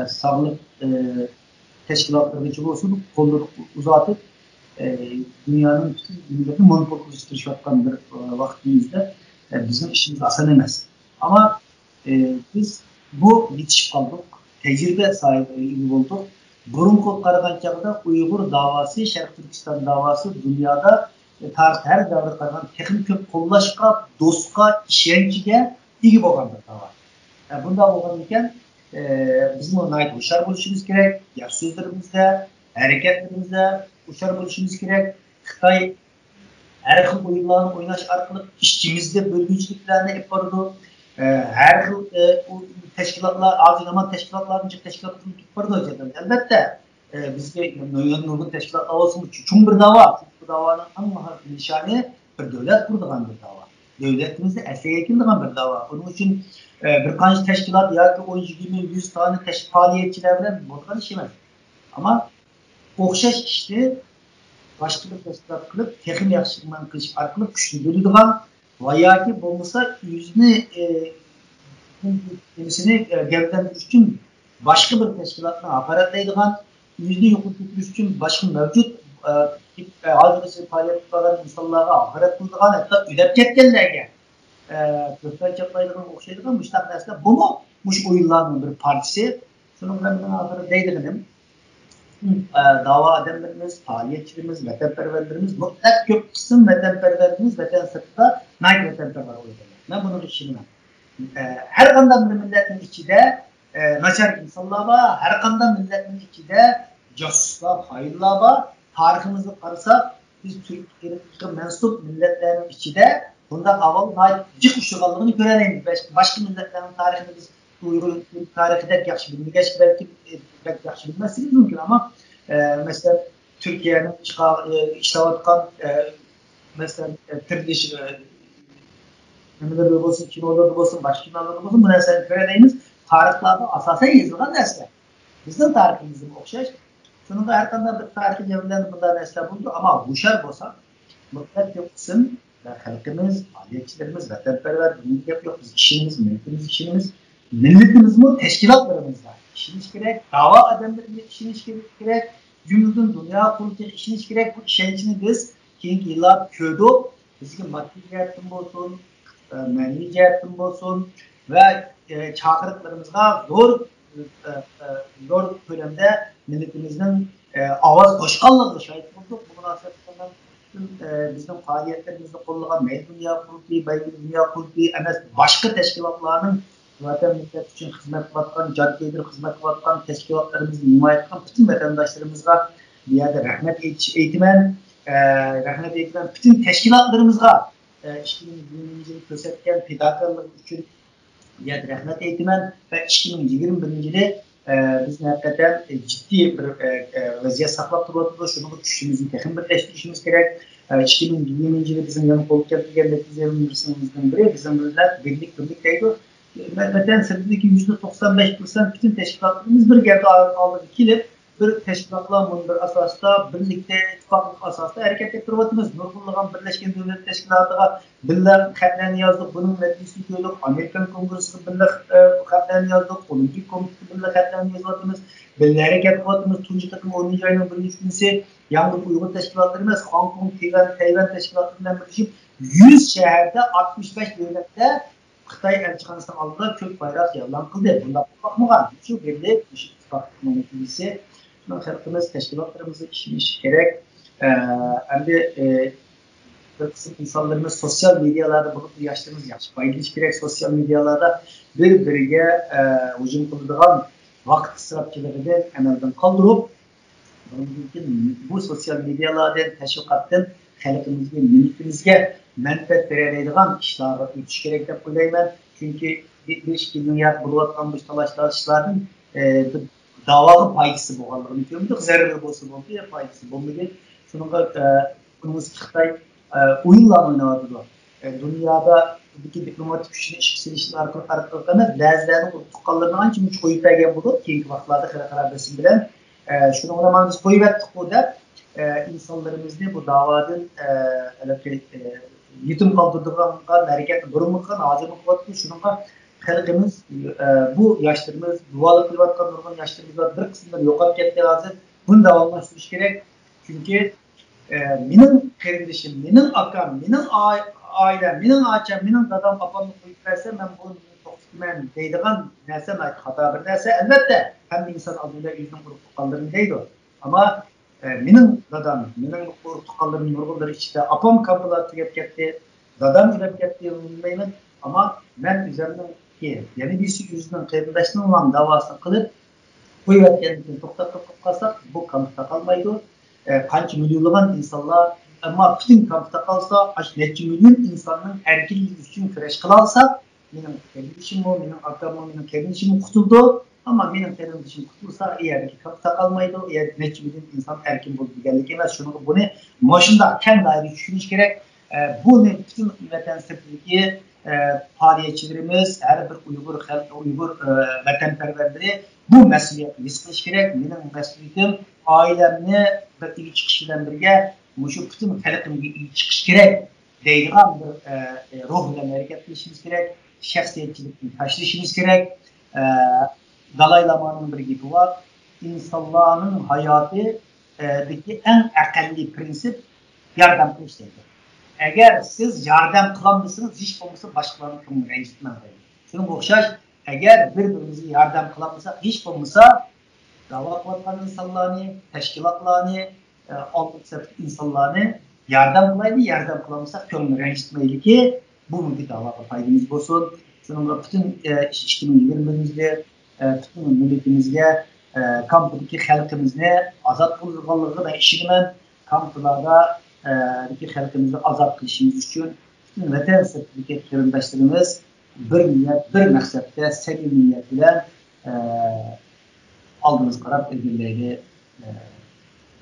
sağlık teşkilatları için olsun kolunu uzatıp dünyanın bütün milletini monopol kılıştırışan bir vaktimizde bizim işimiz asan emez. Ama biz bu yetişip kaldık, tecrübe sahibi olduk. Burunku qaragan çağda Uyghur davası, Şarkı Türkistan davası dünyada tarih her davra qaragan texim köp qo'llashqa, do'stqa, ishonchga ega bo'lgan bir dava. Bunda bo'lgan ekan bizim ona ait uçar buluşumuz gerek, yaş sözlerimizde, hareketlerimizde uçar buluşumuz gerek. Xitay her xil oyunlarını oynaş arkalık işçimizde bölgücülüklerini yapardı. Her xil teşkilatlar, azinaman teşkilatlarının teşkilatını yapardı hocam. Elbette bizde nurgun teşkilatlar olsun, çünkü bir dava. Bu davanın en mahal nişanı bir devlet kurduğun bir dava. Devletimizde eseye yakındıgan bir dava. Onun için birkaç teşkilat ya ki 100 tane faaliyetçiler bilen bo'lgan iş emas. Ama o'xshash ishni başka bir teşkilat kılıp texim yaxshiman qilish orqali kuchni bo'ladigan va yoki bo'lmasa yüzünü gavdalantirish uchun başka bir teşkilatni haqoratlaydigan, yüzünü yo'qotirish uchun başka mavjud hozirgacha faaliyet qilgan insonlarga haqorat qiladigan, hatto o'lib ketganlarga köften çaplaydıgan, okşaydıgan müştak nesne. Bunu muş oyunlarının bir partisi. Şunun ben ahırı değdiğim dava adamlarımız, faaliyetçilerimiz, vatanperverlerimiz, mutlak köp kısım vatanperverlerimiz, vatan sırtında naik vatanperver oluyorlar. Ben bunu düşünmem. Her kandan bir milletin içinde naçar insanlar var, her kandan milletin içinde casuslar, hayırlar var. Tarihimizi karısak, biz Türkiye'nin mensup milletlerin içinde bundan avval cık uçurallığını göremeyiz. Başka milletlerin tarihini biz Uyghur tarihi de yaxşı bilmeyiz. Belki pek yaxşı bilmezsiniz mümkün ama mesela Türkiye'nin işlevatkan mesela Türkiye neler olsun, kinolar olsun, başka kinolar olsun bu nesneleri göremeyiz. Tarihlerde asasen yazılan nesne. Bizim tarihimizin okşaş. Sonunda her kandan bir tarihi cevherlerini bundan nesne buldu ama huşar olsa mutlak bir kısım halkımız, faaliyetçilerimiz, vatanperver, birlik yapıyor. Biz işimiz, milletimiz, milletimiz mi? Teşkilatlarımız var. İşiniz gerek, dava adamlarının işiniz gerek, cümleden dünya kurulacak işiniz gerek. Bu işin biz keyinki yıllar köyde bizga maddi jihatdan olsun, ma'naviy jihatdan olsun ve chaqiriqlarimizga zo'r ko'lamda milletimizning ovoz qo'shganligiga shohid bo'ldik. Bu munosabatda bizim faaliyetlerimizde qo'llagan Dünya Kurultayı, Dünya Kurultayı emas başka teşkilatlarının vatan millet için hizmet qilayotgan, jaddiy hizmet qilayotgan teşkilatlarımızı himoya etgan bütün vatandaşlarımızga bu yerda rahmat aytaman. Rahmat aytaman bütün teşkilatlarımızga ishimizni ko'rsatgan fidokorlik uchun bu yerda rahmat aytaman va 2021 yili bizni hakikaten ciddi bir vaziyet saklap duruyordu. Şunu güçümüzü tekrar birleştirişimiz gerek. 2020 yılı bizim yanı olup geldiği neticelerinizden biri bizim birlikteydi. Hakikaten sırtındaki %95% bütün teşkilatlarımız bir yerde aldı dikilip bir teşkilatlanmanın bir asasda birlikte ittifaklık asasda hareket ettiriyordunuz. Nurgulluğun Birleşken Devlet Teşkilatı'na birler katlarını yazdık. Bunun neticesi gördük. Amerikan Kongresi'ne birler katlarını yazdık. Olimpik Komitesi birler katlarını yazıyordunuz. Birler hareket etiyordunuz. Tuncu takım 10. ayının 1. günüsü Yanlık Uygur Teşkilatlarımız, Hong Kong, Tayvan Teşkilatlarından birleşip 100 şehirde 65 devlette Xitay elçixanasının aldılar kök bayrak yalan kıldı. Bunda bakmagan. Şu birlik, şu ittifaklık neticesi. Halkımız, teşkilatlarımızı işimiz gerek. Hem de bir kısım insanlarımız sosyal medyalarda bulup yaşlarımız yaş. Paylaş gerek sosyal medyalarda birbirine hücum kıldığın vakit ısrafçılarını emelden kaldırıp bu sosyal medyalardan, teşvikattan halkımızga, milletimizge menfaat beradigan işlerge ötüş gerek dep oylayman. Çünkü bir dünya buluvatkan bu talaşlardan davaga paydası bolganlыгын көмдүк, зарары болсо болду, ya paydası bolmadı. Şununla bunumuz Xitay oyunla oynadı. Dünyada bir diplomatik güçlü ilişkiler arkalarına bazılarının tutuklanlarını anca müç koyup vergen bulup keyinki vaxtlarda xalqaro besim bilen şununla zaman biz koyup ettik o da insanlarımızı bu davadan yetim kaldırdığından hareket durumluktan acımlık vakti şununla halkımız bu yaşlarımız, dualık kılvatkan nurgun yaşlarımızda bir kısımları yokat kettiği hazır. Bunu davamlaştırmış gerek. Çünkü benim kardeşim, benim akam, benim ailem, benim ağaçam, benim dadam apamlık koyup verse ben bunu toksitmen deydiğen nesem hata bir nese elbette hem insan adıyla yüzünün kurup kaldırın deydi. Ama benim dadam, benim kurup kaldırın nurgunları içinde apam kapılar tükep ketti, dadam tükep ketti bilmeyim ama ben üzerimden yani birisi yüzünden kıyırdaşının olan davasını kılıp koyuverkenlikini toktatıp kalsak bu kampta kalmaydı. Kaç milyonluğun insanlar ama bütün kampta kalsa neçe milyon insanın erkekliği için küreş kılalsa benim kardeşim o, benim akram o, benim kardeşim kurtuldu ama benim kardeşim kurtulsa eğer ki kampta kalmaydı eğer neçe milyon insan erkin buldu geldik emez bunu başında kendi ayrı düşünüş gerek bu bütün vatan sepetliği faaliyetçilerimiz, her bir Uygur vatanperverleri bu mesuliyeti his qilish kerak. Mening mesuliyetim ailemni bir ilk chiqish bilan birga shu bütün xalqimga ilk chiqish kerak deydigan bir ruh bilan harakat qilishimiz kerak. Shaxsiyatchilikni tashlashimiz kerak. Dalay Lama'nın bir gapi var. İnsanların hayotidagi en aqalli prinsip yordam qilish deydi. Eğer siz yardım kılamıyorsanız hiç olmasa başkalarını kılmayın. Şunun okşaş, eğer birbirimizi yardım kılamıyorsak hiç olmasa dava kılan insanlarını, teşkilatlarını, altı insanlarını yardım kılaydı, yardım kılamıyorsak kılmayın. Reisitmeyli ki bu bir dava faydamız olsun. Şunun bütün işçilerimizle, bütün milletimizle, kampdaki halkımızla azat kılınırlığı da işimen kamplarda ki halkımızı azap kılışımız için bütün vatan sepetlik kırımdaşlarımız bir niyet, bir maksatta samimiyet bilen aldığınız karar edildiğini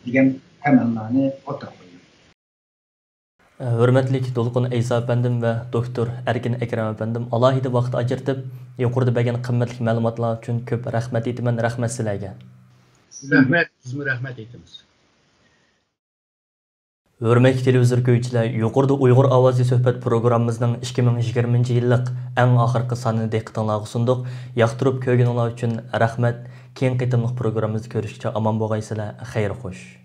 degan temellerini ortaya koyuyor. Hürmetlik Dolqun Eysa efendim ve Doktor Erkin Ekrem efendim alohida vaqt ajratib yuqorida bergan qimmatli ma'lumotlar uchun ko'p rahmat aytaman. Rahmat sizlarga. Rahmat, bizmi rahmat aytamiz. Hürmetli televizor ko'ruvchilar, yuqorida Uyg'ur ovozi suhbat programmamizning 2020 yillik eng oxirgi sonini diqqatingizga sundiq. Yoqtirib ko'rganinglar uchun rahmat. Keyin qitimliq programmamizni ko'rishgacha omon bo'lgaysizlar. Xayr xo'sh.